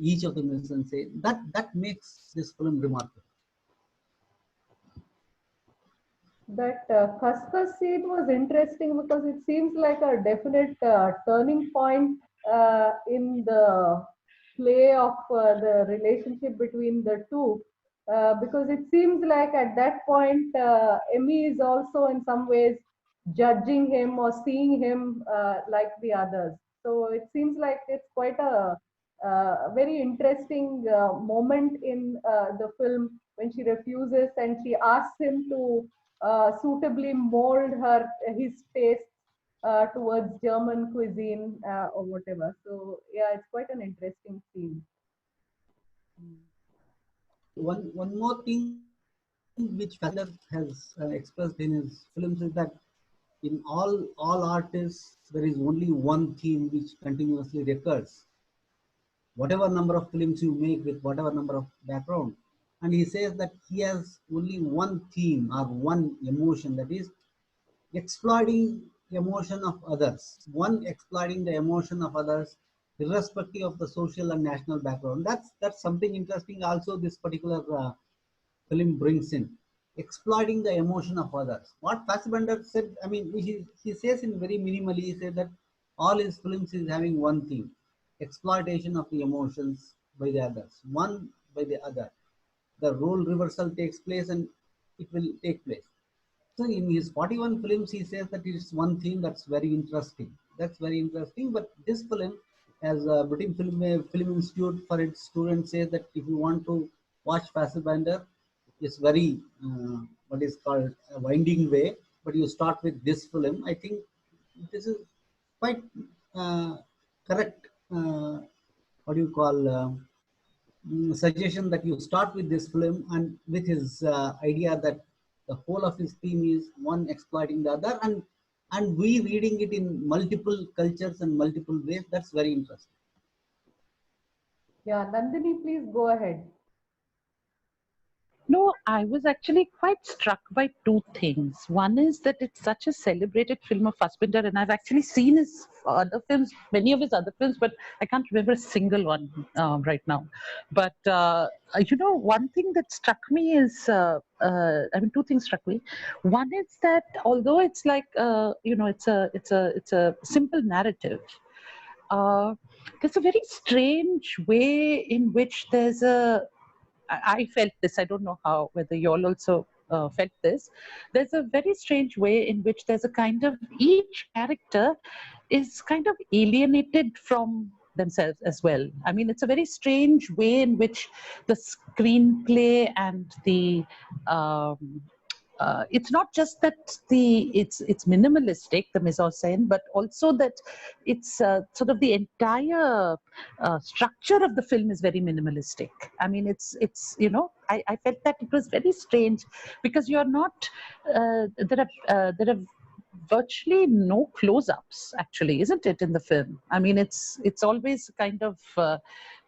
each of the mise-en-scène. That makes this film remarkable. That couscous scene was interesting because it seems like a definite turning point in the play of the relationship between the two. Because it seems like at that point, Emmy is also in some ways judging him or seeing him like the others. So it seems like it's quite a very interesting moment in the film when she refuses and she asks him to suitably mold his taste towards German cuisine or whatever. So yeah, it's quite an interesting scene. One more thing which Fassbinder has expressed in his films is that in all artists there is only one theme which continuously recurs. Whatever number of films you make with whatever number of background, and he says that he has only one theme or one emotion, that is exploiting emotion of others. One, exploiting the emotion of others irrespective of the social and national background. That's something interesting also this particular film brings in, exploiting the emotion of others. What Fassbinder said, I mean, he says in very minimally, he said that all his films is having one theme, exploitation of the emotions by the others, one by the other. The role reversal takes place and it will take place. So in his 41 films, he says that it is one theme that's very interesting. That's very interesting. But this film, as British Film Institute for its students says that if you want to watch Fassbinder, it's very what is called a winding way. But you start with this film. I think this is quite correct. What do you call? Suggestion that you start with this film and with his idea that the whole of his theme is one exploiting the other, and we reading it in multiple cultures and multiple ways. That's very interesting. Yeah, Nandini, please go ahead. No, I was actually quite struck by two things. One is that it's such a celebrated film of Fassbinder, and I've actually seen his other films, many of his other films, but I can't remember a single one right now. But you know, one thing that struck me is, I mean, two things struck me. One is that although it's like, you know, it's a simple narrative. There's a very strange way in which there's a. I felt this. I don't know how, whether you all also felt this. There's a very strange way in which there's a kind of, each character is kind of alienated from themselves as well. I mean, it's a very strange way in which the screenplay and the it's not just that it's minimalistic, the mise-en-scène, but also that it's sort of the entire structure of the film is very minimalistic. I mean, it's you know, I felt that it was very strange because you're not there are virtually no close-ups, actually, isn't it, in the film? I mean, it's always kind of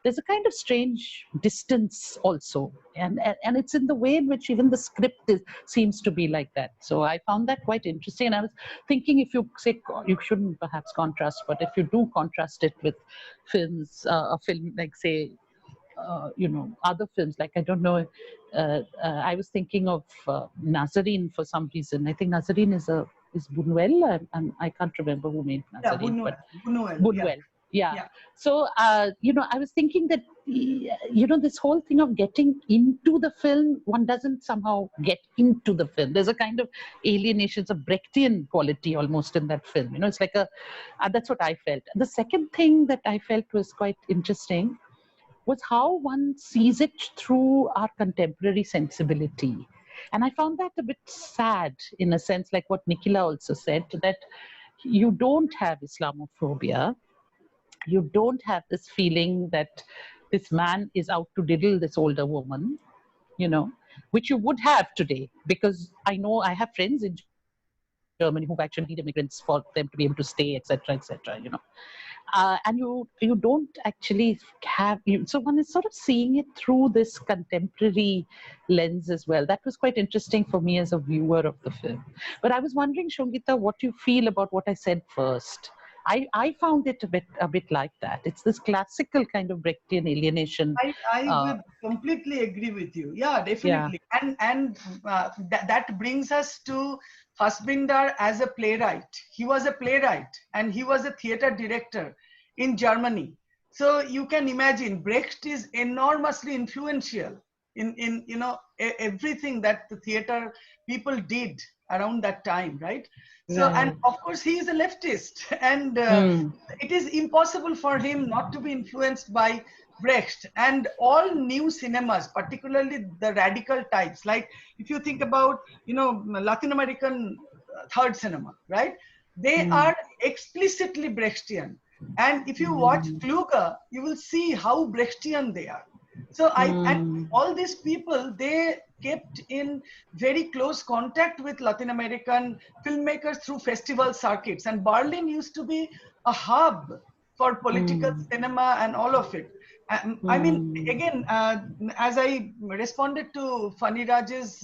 there's a kind of strange distance also, and it's in the way in which even the script seems to be like that. So I found that quite interesting, and I was thinking, if you say, you shouldn't perhaps contrast, but if you do contrast it with films, a film like, say, other films, like, I don't know, I was thinking of Nazarene for some reason. I think Nazarene is Buñuel. I can't remember who made Nazarene. Yeah, Buñuel. Buñuel. Yeah. So, I was thinking that, this whole thing of getting into the film, one doesn't somehow get into the film. There's a kind of alienation, a Brechtian quality almost in that film. It's like that's what I felt. The second thing that I felt was quite interesting was how one sees it through our contemporary sensibility. And I found that a bit sad, in a sense, like what Nikhila also said, that you don't have Islamophobia. You don't have this feeling that this man is out to diddle this older woman, which you would have today, because I know I have friends in Germany who've actually need immigrants for them to be able to stay, etc., etc., and you don't actually have, so one is sort of seeing it through this contemporary lens as well. That was quite interesting for me as a viewer of the film. But I was wondering, Shongita, what you feel about what I said first. I found it a bit like that. It's this classical kind of Brechtian alienation. I would completely agree with you. Yeah, definitely. Yeah. And that brings us to Fassbinder as a playwright. He was a playwright and he was a theater director in Germany. So you can imagine Brecht is enormously influential in everything that the theater people did around that time, right? So, and of course he is a leftist, and it is impossible for him not to be influenced by Brecht and all new cinemas, particularly the radical types. Like if you think about, Latin American third cinema, right? They are explicitly Brechtian. And if you watch Kluge, you will see how Brechtian they are. So and all these people, they kept in very close contact with Latin American filmmakers through festival circuits. And Berlin used to be a hub for political cinema and all of it. I mean, again, as I responded to Fani Raj's,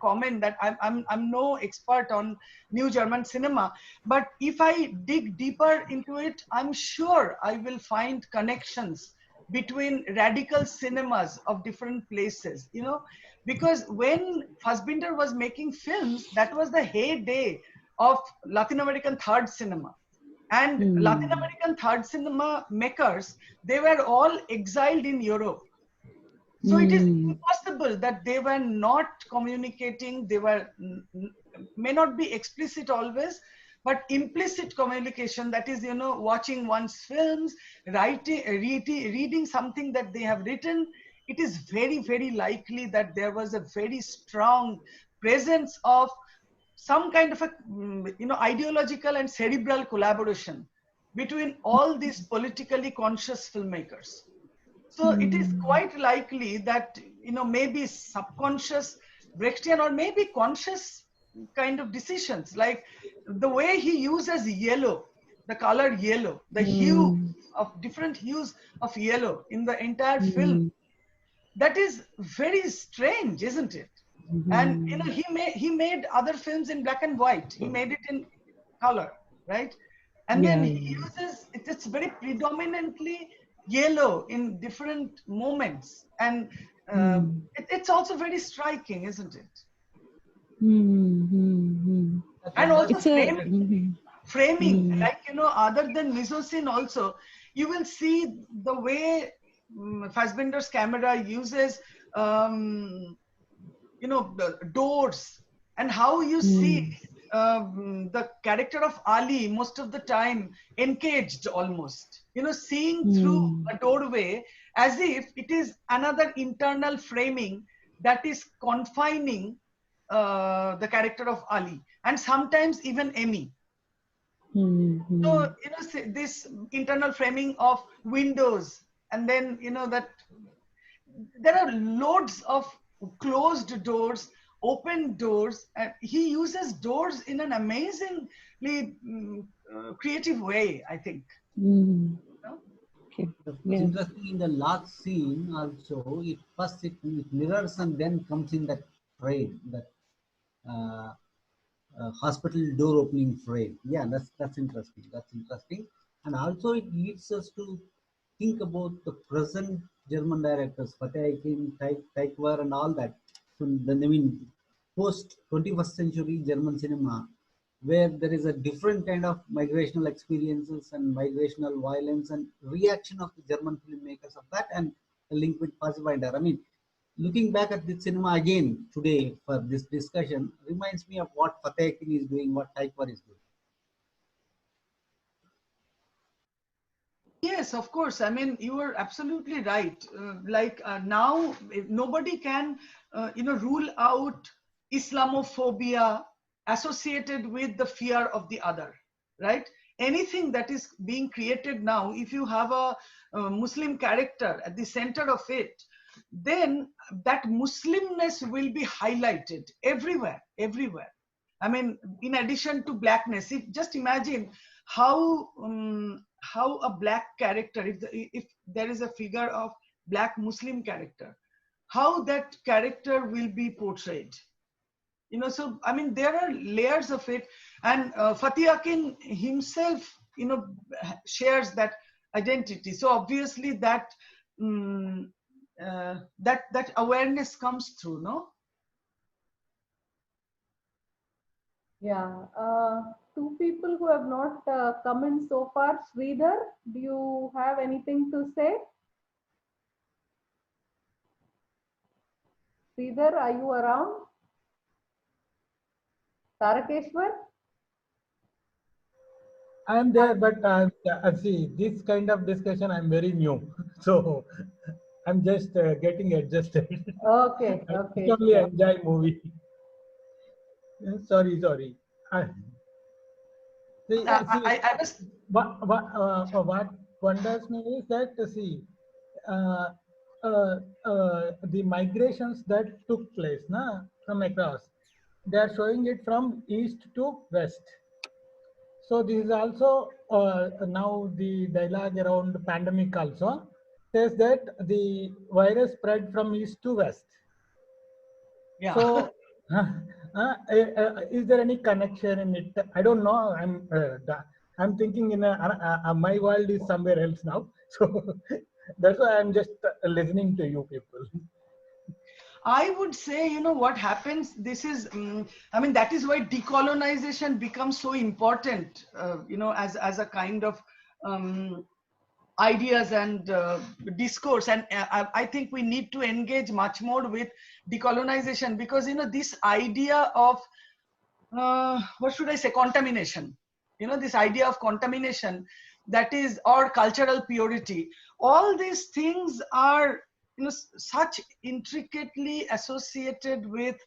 comment that I'm no expert on New German cinema, but if I dig deeper into it, I'm sure I will find connections between radical cinemas of different places, because when Fassbinder was making films, that was the heyday of Latin American third cinema. And Latin American third cinema makers, they were all exiled in Europe. So it is impossible that they were not communicating. They were, may not be explicit always, but implicit communication, that is, watching one's films, reading something that they have written. It is very, very likely that there was a very strong presence of some kind of a, ideological and cerebral collaboration between all these politically conscious filmmakers. So it is quite likely that, maybe subconscious Brechtian or maybe conscious kind of decisions, like the way he uses yellow, the color yellow, the hue of different hues of yellow in the entire film. That is very strange, isn't it? And he made other films in black and white. He made it in color, right? And then he uses it's very predominantly yellow in different moments, and it's also very striking, isn't it? And also framing, like other than mise-en-scène also, you will see the way Fassbinder's camera uses the doors, and how you see the character of Ali most of the time encaged almost, seeing through a doorway as if it is another internal framing that is confining the character of Ali, and sometimes even Amy. So, this internal framing of windows, and then, that there are loads of closed doors, open doors, and he uses doors in an amazingly creative way, I think. Okay. It's Yeah. interesting in the last scene also. It mirrors and then comes in that frame, that hospital door opening frame. Yeah, that's interesting. That's interesting, and also it leads us to think about the present German directors, Fateh Akin, Tykwer, and all that. So, I mean, post 21st century German cinema, where there is a different kind of migrational experiences and migrational violence and reaction of the German filmmakers of that, and the link with Fassbinder. I mean, looking back at the cinema again today for this discussion reminds me of what Fateh Akin is doing, what Tykwer is doing. Yes, of course. I mean, you are absolutely right. Now, nobody can, rule out Islamophobia associated with the fear of the other, right? Anything that is being created now, if you have a Muslim character at the center of it, then that Muslimness will be highlighted everywhere, everywhere. I mean, in addition to blackness, just imagine how a black character, if there is a figure of black Muslim character, how that character will be portrayed. So I mean, there are layers of it, and Fateh Akin himself, shares that identity. So obviously that that awareness comes through, no? Yeah. Two people who have not come in so far. Sridhar, do you have anything to say? Sridhar, are you around? Tarakeshwar? I'm there, but see, this kind of discussion, I'm very new. So I'm just getting adjusted. Okay, I okay. only Sure. enjoy movie. Sorry. I was. What wonders me is that, see, uh, the migrations that took place from across, they are showing it from east to west. So this is also now the dialogue around pandemic also says that the virus spread from east to west. Yeah. So is there any connection in it? I don't know. I'm thinking in my world is somewhere else now. So that's why I'm just listening to you people. I would say, what happens, this is, I mean, that is why decolonization becomes so important, as a kind of ideas and discourse. And I think we need to engage much more with decolonization, because, this idea of, what should I say, contamination, this idea of contamination, that is, or cultural purity, all these things are, such intricately associated with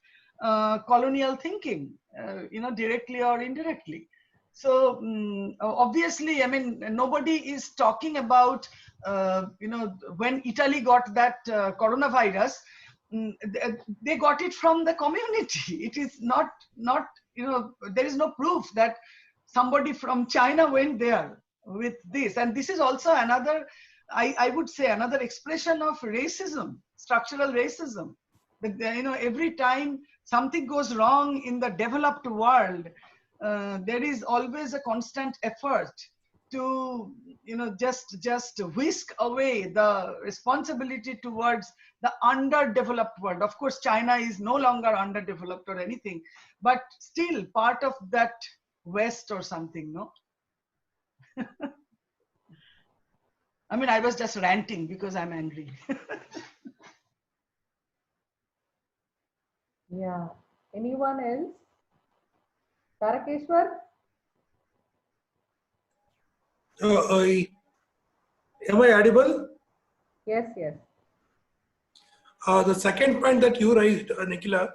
colonial thinking, directly or indirectly. So obviously, I mean, nobody is talking about, when Italy got that coronavirus, they got it from the community. It is not, there is no proof that somebody from China went there with this. And this is also another, I would say, another expression of racism, structural racism. That, every time something goes wrong in the developed world, there is always a constant effort to, just whisk away the responsibility towards the underdeveloped world. Of course, China is no longer underdeveloped or anything, but still part of that West or something, no? I mean, I was just ranting because I'm angry. Yeah. Anyone else? Tarakeshwar? Am I audible? Yes, yes. The second point that you raised, Nikhila,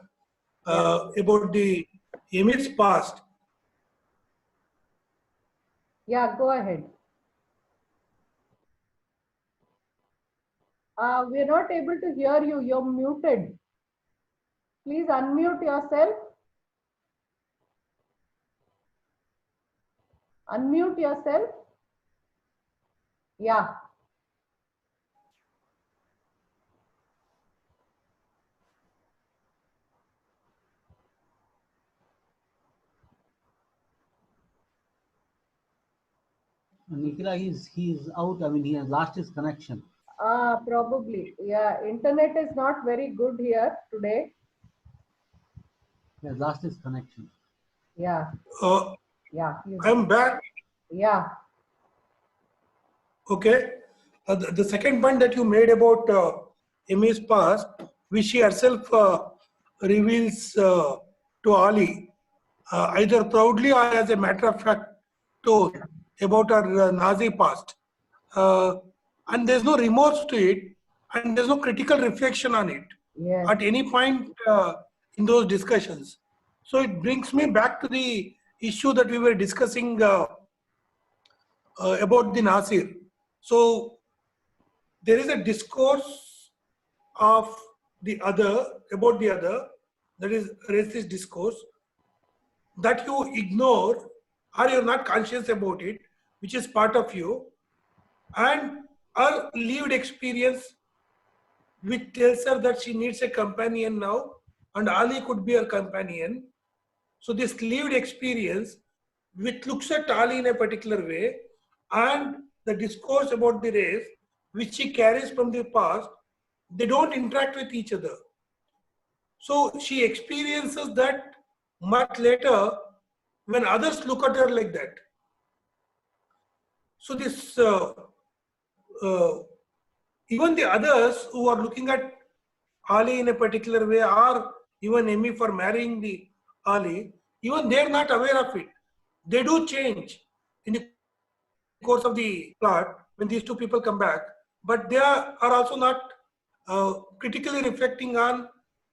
about the Emir's past. Yeah, go ahead. We're not able to hear you. You're muted. Please unmute yourself. Unmute yourself. Yeah. Nikhila, he's out. I mean, he has lost his connection. Probably. Yeah, internet is not very good here today. He has lost his connection. Yeah. Yeah. I'm back. Yeah. Okay. The second point that you made about Amy's past, which she herself reveals to Ali, either proudly or as a matter of fact tone about her Nazi past. And there's no remorse to it, and there's no critical reflection on it at any point in those discussions. So it brings me back to the issue that we were discussing about the Nasir. So there is a discourse of the other, about the other, that is racist discourse, that you ignore or you're not conscious about it, which is part of you, and her lived experience which tells her that she needs a companion now, and Ali could be her companion. So this lived experience which looks at Ali in a particular way, and the discourse about the race which she carries from the past, they don't interact with each other. So she experiences that much later when others look at her like that. So this even the others who are looking at Ali in a particular way, or even Amy for marrying the Ali, even they are not aware of it. They do change in the course of the plot when these two people come back, but they are also not critically reflecting on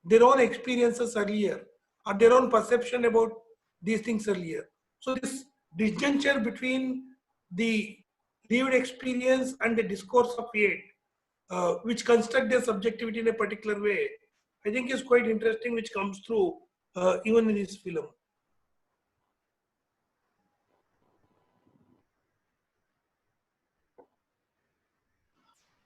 their own experiences earlier or their own perception about these things earlier. So this disjuncture between the lived experience and the discourse of fate, which construct their subjectivity in a particular way, I think is quite interesting, which comes through even in this film.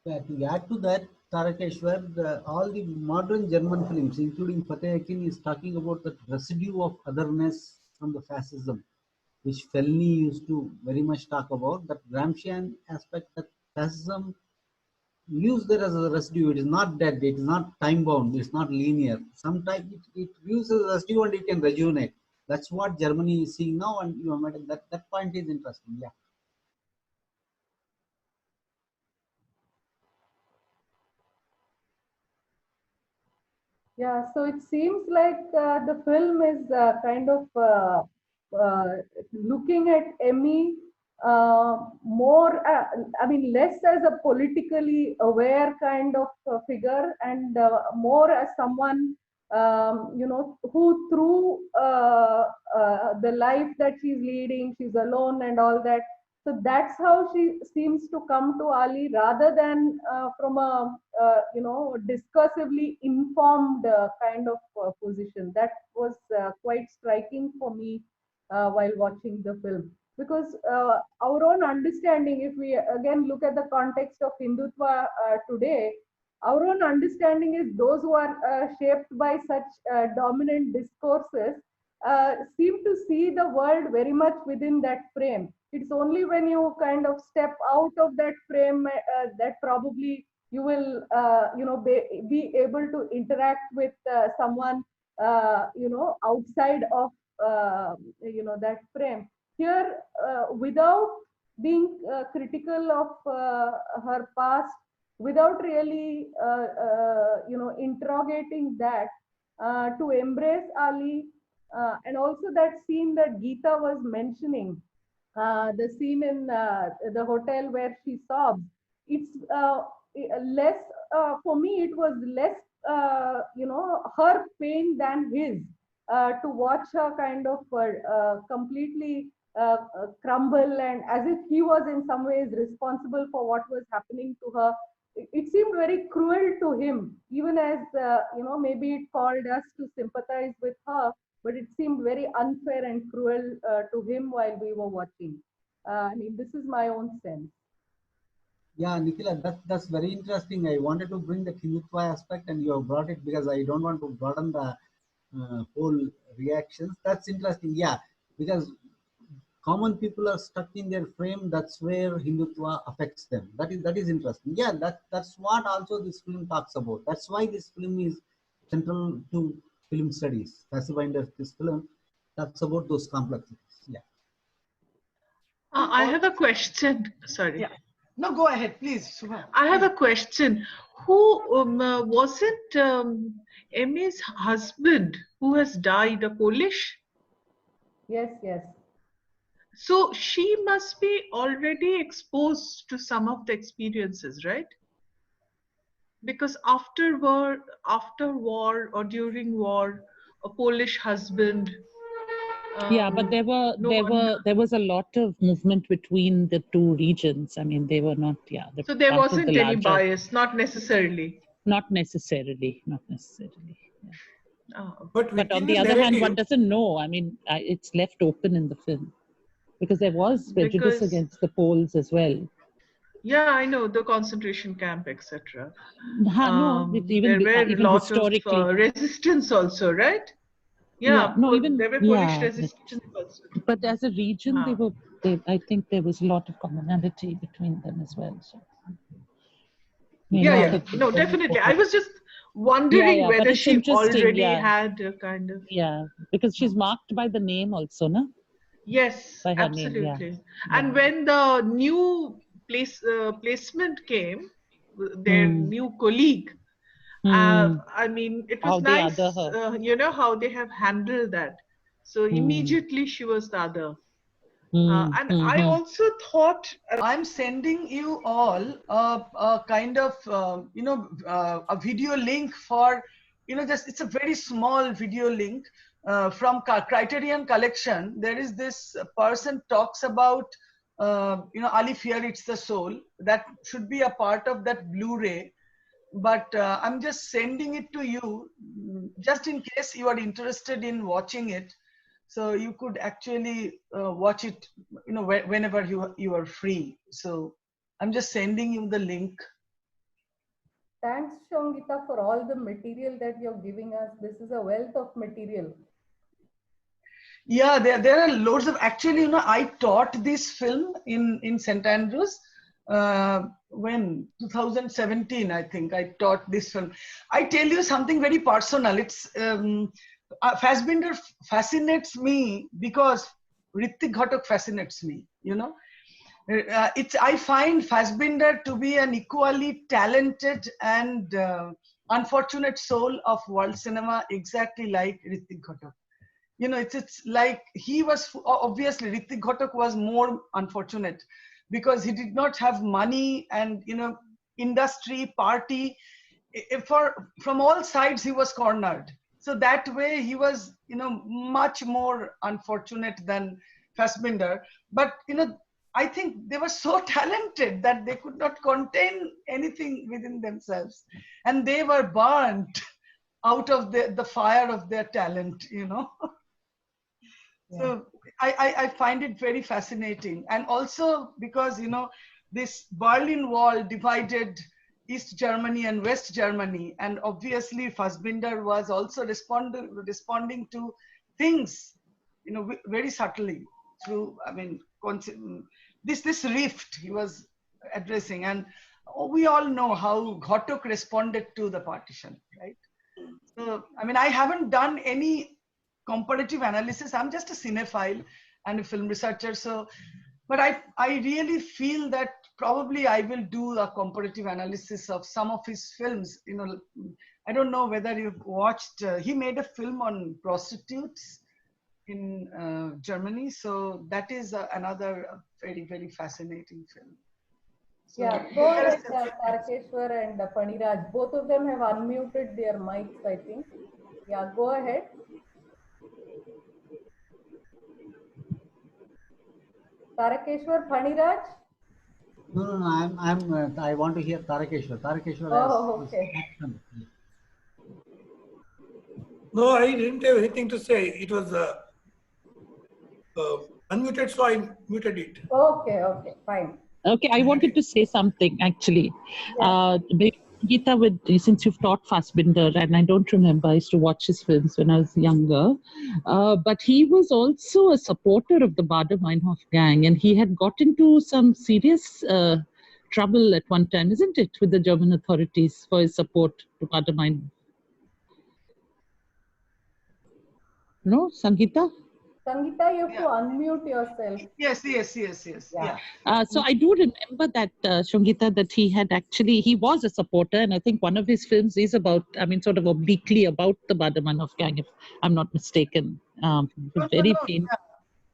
Yeah, to add to that, Tarakeshwar, all the modern German films, including Fateh Akin, is talking about the residue of otherness from the fascism, which Fellini used to very much talk about, that Gramscian aspect, that fascism lives there as a residue. It is not dead, it is not time bound, it's not linear. Sometimes it lives as a residue and it can rejuvenate. That's what Germany is seeing now, and you know, that point is interesting. Yeah. Yeah, so it seems like the film is kind of looking at Emmy more, I mean, less as a politically aware kind of figure, and more as someone, you know, who through the life that she's leading, she's alone and all that. So that's how she seems to come to Ali, rather than from a you know, discursively informed kind of position. That was quite striking for me while watching the film, because our own understanding, if we again look at the context of Hindutva today, our own understanding is those who are shaped by such dominant discourses seem to see the world very much within that frame. It's only when you kind of step out of that frame that probably you will, you know, be able to interact with someone, you know, outside of, you know, that frame. Here, without being critical of her past, without really, you know, interrogating that, to embrace Ali, and also that scene that Geeta was mentioning, the scene in the hotel where she sobs, it's less, for me, it was less, you know, her pain than his, to watch her kind of completely crumble, and as if he was in some ways responsible for what was happening to her. It seemed very cruel to him, even as, you know, maybe it called us to sympathize with her, but it seemed very unfair and cruel to him while we were watching. I mean, this is my own sense. Yeah, Nikhila, that's very interesting. I wanted to bring the Hindutva aspect, and you have brought it because I don't want to broaden the whole reactions. That's interesting. Yeah, because common people are stuck in their frame, that's where Hindutva affects them. That is interesting. Yeah, that's what also this film talks about. That's why this film is central to film studies. Fassbinder's this film talks about those complexities. Yeah. I have a question. Sorry. Yeah. No, go ahead, please, Subha. I have a question. Who was it? Emmy's husband who has died, a Polish? Yes, yes. So she must be already exposed to some of the experiences, right? Because after war or during war, a Polish husband. Yeah, but there was a lot of movement between the two regions. I mean, they were not. Yeah. So there wasn't any bias, not necessarily. Not necessarily. Not necessarily. Yeah. Oh. But on the other hand, one doesn't know. I mean, it's left open in the film because there was prejudice against the Poles as well. Yeah, I know, the concentration camp, etc. No, there were lots of resistance also, right? Yeah, no, even there were Polish resistance also. But as a region, I think there was a lot of commonality between them as well. So. No, definitely. I was just wondering whether she already had a kind of. Yeah, because she's marked by the name also, no? Yes, by her absolutely. Name, And when the new placement came, their new colleague, I mean, it was nice, you know, how they have handled that. So immediately she was the other. And I also thought, I'm sending you all a kind of, a video link for, it's a very small video link from Criterion Collection. There is this person talks about, Ali Fear It's the Soul. That should be a part of that Blu-ray. But I'm just sending it to you just in case you are interested in watching it. So you could actually watch it, whenever you are free. So I'm just sending you the link. Thanks, Shongita, for all the material that you're giving us. This is a wealth of material. Yeah, there are loads of, actually, I taught this film in St. Andrews. When 2017, I think I taught this film. I tell you something very personal. It's Fassbinder fascinates me because Hrithik Ghatak fascinates me. I find Fassbinder to be an equally talented and unfortunate soul of world cinema, exactly like Hrithik Ghatak. It's like he was, obviously Hrithik Ghatak was more unfortunate because he did not have money and, industry, party, from all sides he was cornered. So that way he was, much more unfortunate than Fassbinder. But, I think they were so talented that they could not contain anything within themselves. And they were burnt out of the fire of their talent, Yeah. So I find it very fascinating. And also because, this Berlin Wall divided East Germany and West Germany. And obviously Fassbinder was also responding to things, very subtly through, this rift he was addressing. And we all know how Ghatak responded to the partition, right? So, I haven't done any comparative analysis. I'm just a cinephile and a film researcher. So, but I really feel that probably I will do a comparative analysis of some of his films. I don't know whether you've watched, he made a film on prostitutes in Germany. So that is another very, very fascinating film. So, yeah, go ahead, Tarakeshwar and Paniraj. Both of them have unmuted their mics, I think. Yeah, go ahead. Tarakeshwar, Paniraj? No, I want to hear Tarakeshwar. Tarakeshwar. Oh, okay. No, I didn't have anything to say. It was unmuted, so I muted it. Okay, fine. Okay, I wanted to say something actually. Yeah. Geeta, since you've taught Fassbinder, and I don't remember, I used to watch his films when I was younger, but he was also a supporter of the Baader-Meinhof gang, and he had got into some serious trouble at one time, isn't it, with the German authorities for his support to Baader-Meinhof? No, Sangeeta? Sangeeta, you have to unmute yourself. Yes. Yeah. So I do remember that, Sangeeta, that he was a supporter, and I think one of his films is about, sort of obliquely about the Baader-Meinhof gang, if I'm not mistaken. Very painful.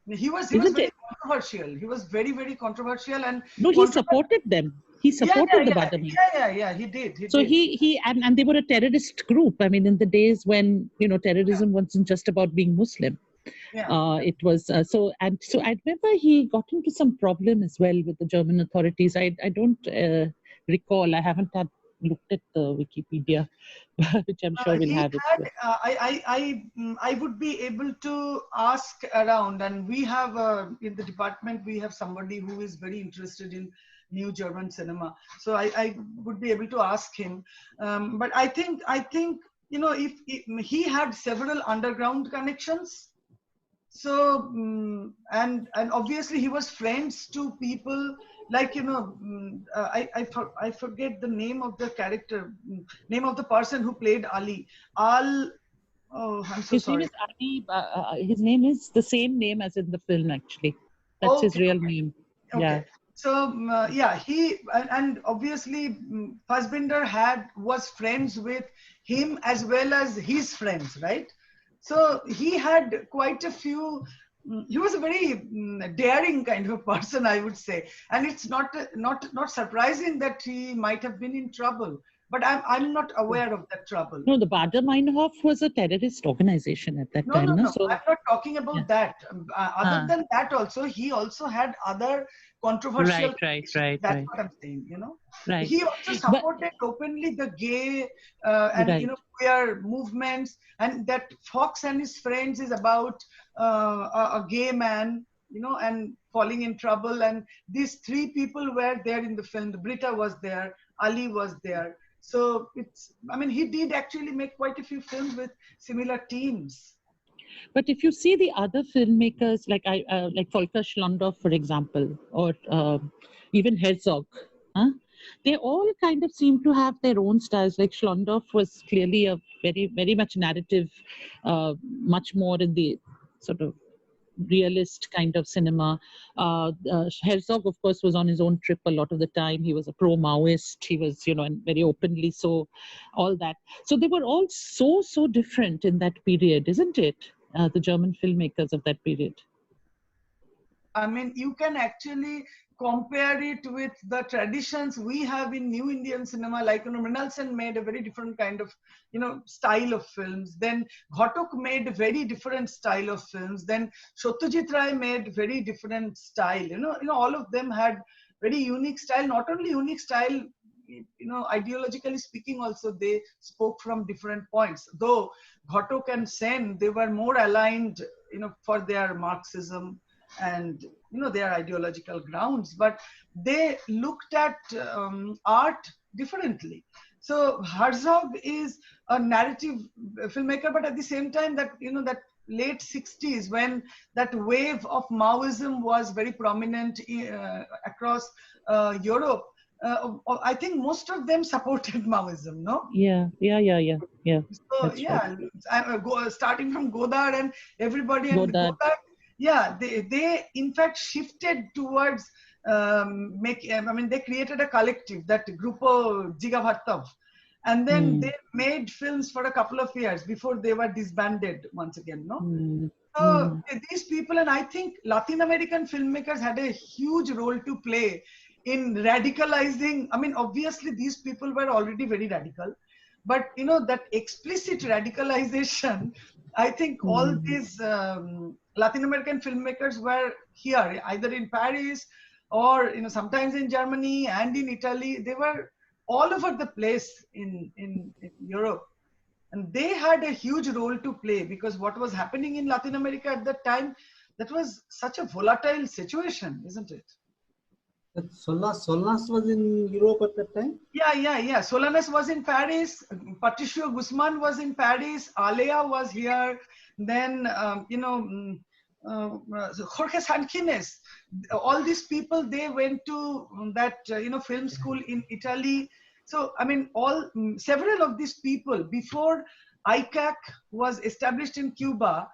Yeah. He was very controversial. He was very, very controversial, and he supported them. He supported the Baader-Meinhof. Yeah, he did. So he and they were a terrorist group. I mean, in the days when terrorism wasn't just about being Muslim. Yeah. It was so I remember he got into some problem as well with the German authorities. I don't recall. I haven't looked at the Wikipedia, which I'm sure we'll have it. I would be able to ask around, and we have in the department we have somebody who is very interested in new German cinema. So I would be able to ask him. But I think if he had several underground connections. So and obviously he was friends to people like I forget the name of the character, name of the person who played Ali. I'm so his sorry. Name is Ali. His name is the same name as in the film, actually. That's his real name. Okay. Yeah. So he and obviously Fassbinder was friends with him as well as his friends, right? So he had quite a few. He was a very daring kind of a person, I would say, and it's not surprising that he might have been in trouble. But I'm not aware of that trouble. No, the Baader-Meinhof was a terrorist organization at that time. No. So, I'm not talking about that. Other than that, also he also had other controversial. Right. That's what I'm saying. Right. He also supported openly the gay and queer movements, and that Fox and his friends is about a gay man, and falling in trouble. And these three people were there in the film. Britta was there, Ali was there. So he did actually make quite a few films with similar themes. But if you see the other filmmakers, like Volker Schlondorf, for example, or even Herzog, they all kind of seem to have their own styles. Like Schlondorf was clearly a very, very much narrative, much more in the sort of realist kind of cinema. Herzog, of course, was on his own trip a lot of the time. He was a pro-Maoist. He was, and very openly so, all that. So they were all so different in that period, isn't it? The German filmmakers of that period. You can actually compare it with the traditions we have in New Indian cinema. Like Mrinal Sen made a very different kind of style of films. Then Ghatak made a very different style of films. Then Satyajit Ray made very different style. All of them had very unique style. Not only unique style, ideologically speaking, also they spoke from different points. Though Ghatak and Sen, they were more aligned, for their Marxism and their ideological grounds, but they looked at art differently. So Herzog is a narrative filmmaker, but at the same time that that late 60s, when that wave of Maoism was very prominent across Europe, I think most of them supported Maoism, no? Yeah. So right. Starting from Godard and everybody, and Godard, they in fact shifted towards they created a collective, that Grupo Dziga Vartov, and then they made films for a couple of years before they were disbanded once again, no? So these people, and I think Latin American filmmakers had a huge role to play in radicalizing. Obviously these people were already very radical, but that explicit radicalization, I think all these Latin American filmmakers were here, either in Paris or sometimes in Germany and in Italy. They were all over the place in Europe, and they had a huge role to play, because what was happening in Latin America at that time, that was such a volatile situation, isn't it? Solanas was in Europe at that time? Yeah. Solanas was in Paris. Patricio Guzman was in Paris. Alea was here. Then, Jorge Sanquines. All these people, they went to that, film school in Italy. So, I mean, several of these people, before ICAC was established in Cuba,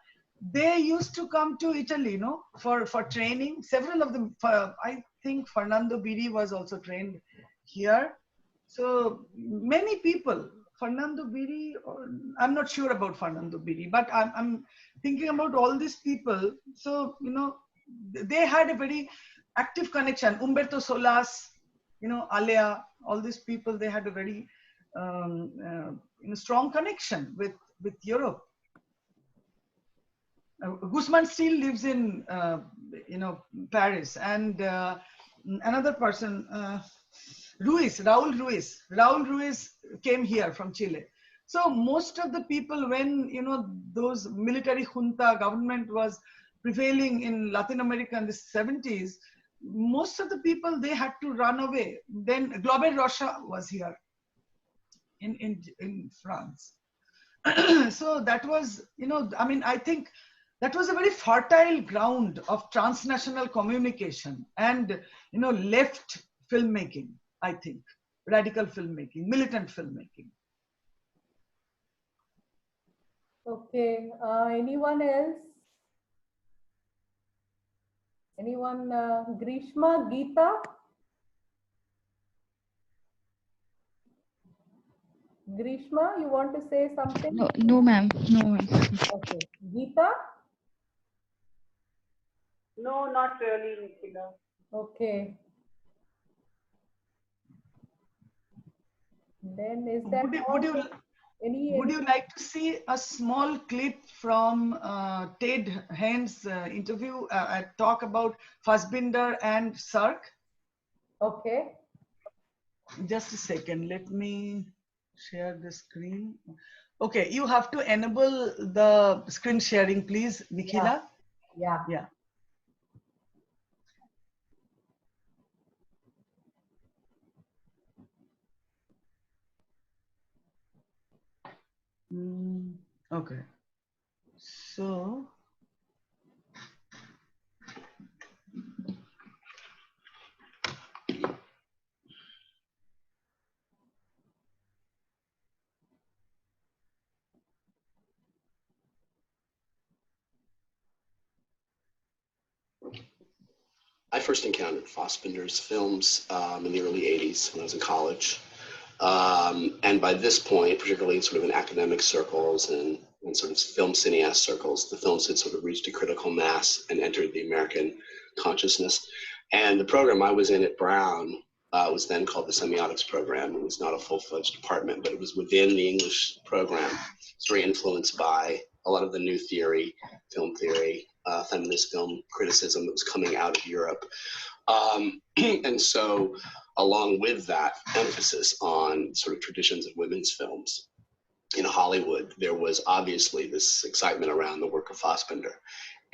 they used to come to Italy, for training. Several of them, I think Fernando Biri was also trained here. So many people, Fernando Biri, I'm not sure about Fernando Biri, but I'm thinking about all these people. So, they had a very active connection. Umberto Solas, Alea, all these people, they had a very strong connection with Europe. Guzman still lives in, Paris, and another person, Raul Ruiz. Raul Ruiz came here from Chile. So most of the people, when, those military junta government was prevailing in Latin America in the 70s, most of the people, they had to run away. Then Glauber Rocha was here in France. So that was, I think that was a very fertile ground of transnational communication and, left filmmaking, I think, radical filmmaking, militant filmmaking. Okay, anyone else? Anyone? Grishma, Geeta? Grishma, you want to say something? No, ma'am. No, ma'am. Okay. Geeta? No, not really, Nikhila. Okay. Then is that would you like to see a small clip from Ted Haines' interview, talk about Fassbinder and Sark? Okay. Just a second, let me share the screen. Okay, you have to enable the screen sharing, please, Nikhila. Yeah. Okay, so I first encountered Fassbinder's films in the early 80s when I was in college. And by this point, particularly sort of in academic circles and sort of film cineast circles, the films had sort of reached a critical mass and entered the American consciousness. And the program I was in at Brown was then called the Semiotics Program. It was not a full-fledged department, but it was within the English program. It's very influenced by a lot of the new theory, film theory, feminist film criticism that was coming out of Europe. And so along with that emphasis on sort of traditions of women's films in Hollywood, there was obviously this excitement around the work of Fassbinder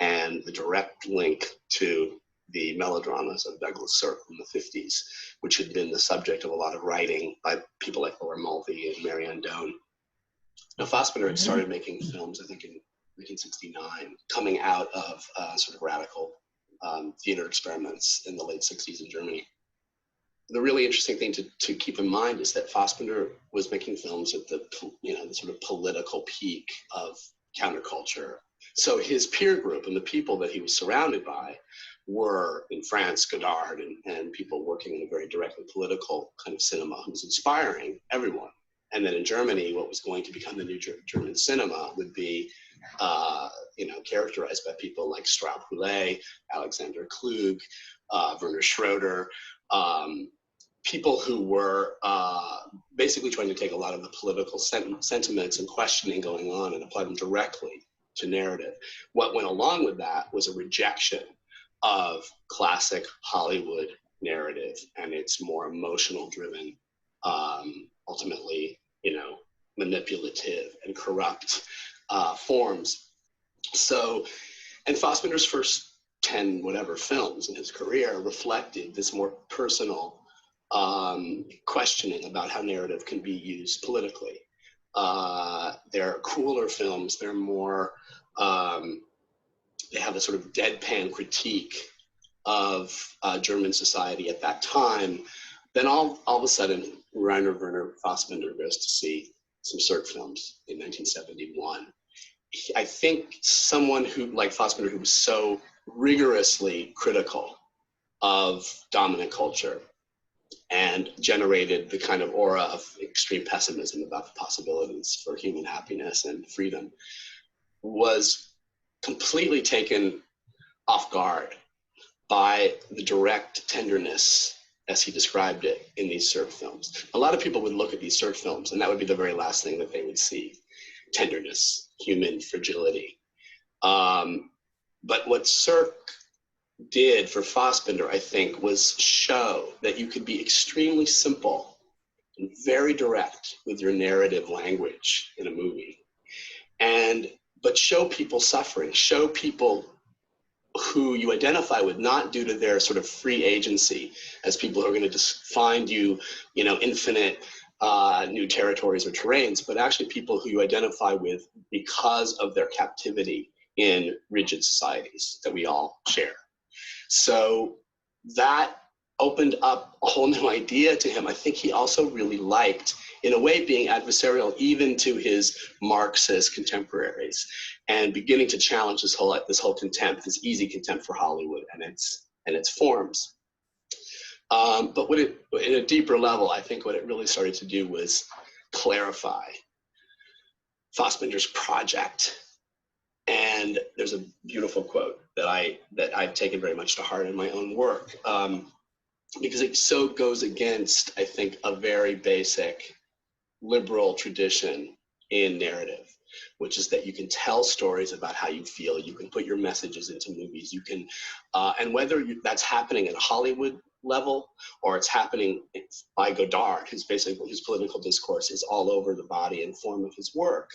and the direct link to the melodramas of Douglas Sirk in the 50s, which had been the subject of a lot of writing by people like Laura Mulvey and Marianne Doan. Now, Fassbinder had started making films, I think, in 1969, coming out of sort of radical theater experiments in the late 60s in Germany. The really interesting thing to keep in mind is that Fassbinder was making films at the sort of political peak of counterculture. So his peer group and the people that he was surrounded by were, in France, Godard and people working in a very directly political kind of cinema who was inspiring everyone. And then in Germany, what was going to become the new German cinema would be characterized by people like Straub-Huillet, Alexander Klug, Werner Schroeder, people who were basically trying to take a lot of the political sentiments and questioning going on and apply them directly to narrative. What went along with that was a rejection of classic Hollywood narrative and its more emotional driven, ultimately, manipulative and corrupt forms. So, and Fassbinder's first 10 whatever films in his career reflected this more personal questioning about how narrative can be used politically. They're cooler films. They're more, they have a sort of deadpan critique of German society at that time. Then all of a sudden, Rainer Werner Fassbinder goes to see some Cirque films in 1971. I think someone who, like Fassbinder, who was so rigorously critical of dominant culture and generated the kind of aura of extreme pessimism about the possibilities for human happiness and freedom, was completely taken off guard by the direct tenderness, as he described it, in these Cirque films. A lot of people would look at these Cirque films and that would be the very last thing that they would see: tenderness, human fragility. But what Cirque did for Fassbinder, I think, was show that you could be extremely simple and very direct with your narrative language in a movie, but show people suffering, show people who you identify with, not due to their sort of free agency as people who are going to just find you, infinite new territories or terrains, but actually people who you identify with because of their captivity in rigid societies that we all share. So that opened up a whole new idea to him. I think he also really liked, in a way, being adversarial even to his Marxist contemporaries and beginning to challenge this whole contempt, this easy contempt for Hollywood and its forms. But in a deeper level, I think what it really started to do was clarify Fassbinder's project. And there's a beautiful quote that I've taken very much to heart in my own work, because it so goes against, I think, a very basic liberal tradition in narrative, which is that you can tell stories about how you feel, you can put your messages into movies, you can, and whether that's happening at a Hollywood level or it's happening by Godard, whose political discourse is all over the body and form of his work,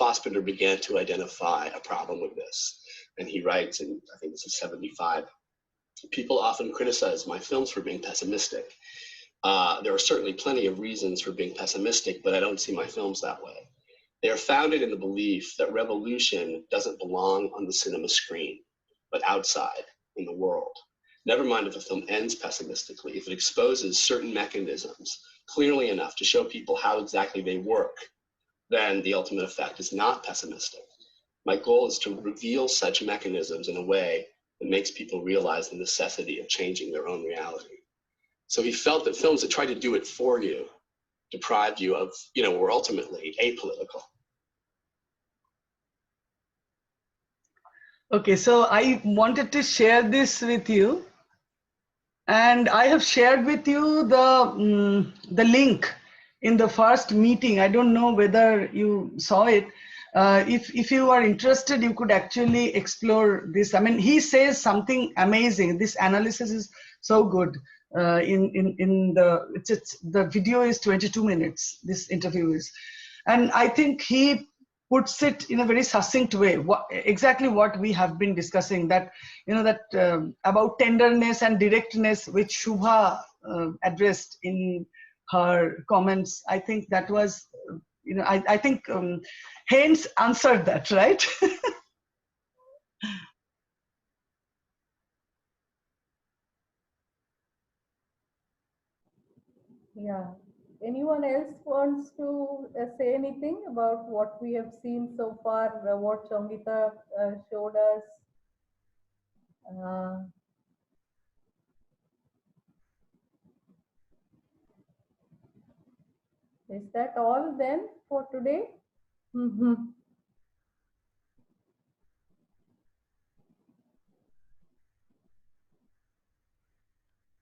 Fassbinder began to identify a problem with this. And he writes, and I think this is 75, people often criticize my films for being pessimistic. There are certainly plenty of reasons for being pessimistic, but I don't see my films that way. They are founded in the belief that revolution doesn't belong on the cinema screen, but outside in the world. Never mind if a film ends pessimistically, if it exposes certain mechanisms clearly enough to show people how exactly they work, then the ultimate effect is not pessimistic. My goal is to reveal such mechanisms in a way that makes people realize the necessity of changing their own reality. So he felt that films that try to do it for you, deprived you of, were ultimately apolitical. Okay, so I wanted to share this with you. And I have shared with you the link in the first meeting. I don't know whether you saw it. If you are interested, you could actually explore this. I mean, he says something amazing. This analysis is so good. The video is 22 minutes. This interview is, and I think he puts it in a very succinct way. Exactly what we have been discussing. That about tenderness and directness, which Shubha addressed in her comments. I think that was, I think Haynes answered that, right? Yeah. Anyone else wants to say anything about what we have seen so far, what Sangeeta showed us? Is that all then for today?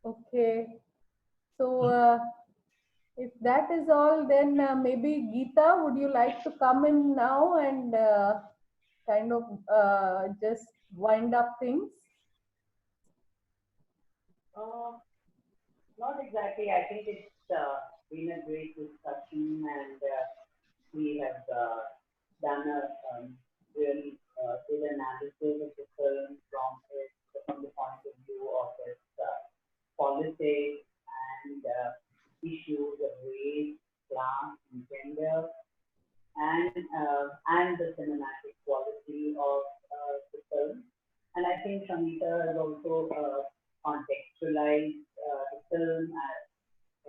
Okay. So if that is all, then maybe Geeta, would you like to come in now and kind of just wind up things? Not exactly. I think it's been a great discussion, and we have done a really did analysis of the film from the point of view of its politics and issues of race, class, and gender, and the cinematic quality of the film. And I think Shangeeta has also contextualized the film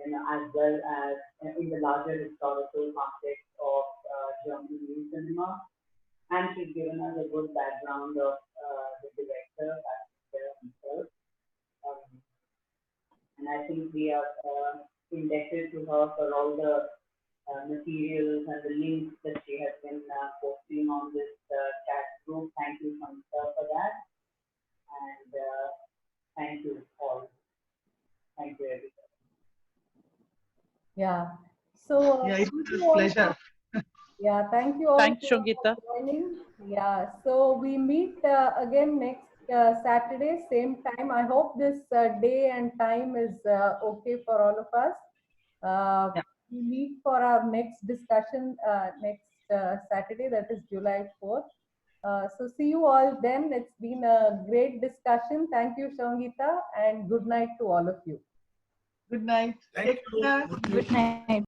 as well as in the larger historical context of German new cinema. And she's given us a good background of the director, himself. And I think we are indebted to her for all the materials and the links that she has been posting on this chat group. Thank you, Shangeeta, for that. And thank you all. Thank you, everybody. Yeah. So yeah, it was a pleasure. Yeah, thank you all. Thanks, Shangeeta. Joining. Yeah, so we meet again next Saturday, same time. I hope this day and time is okay for all of us. Yeah. We meet for our next discussion next Saturday, that is July 4th. So see you all then. It's been a great discussion. Thank you, Shangeeta, and good night to all of you. Good night. Thank you. Good night.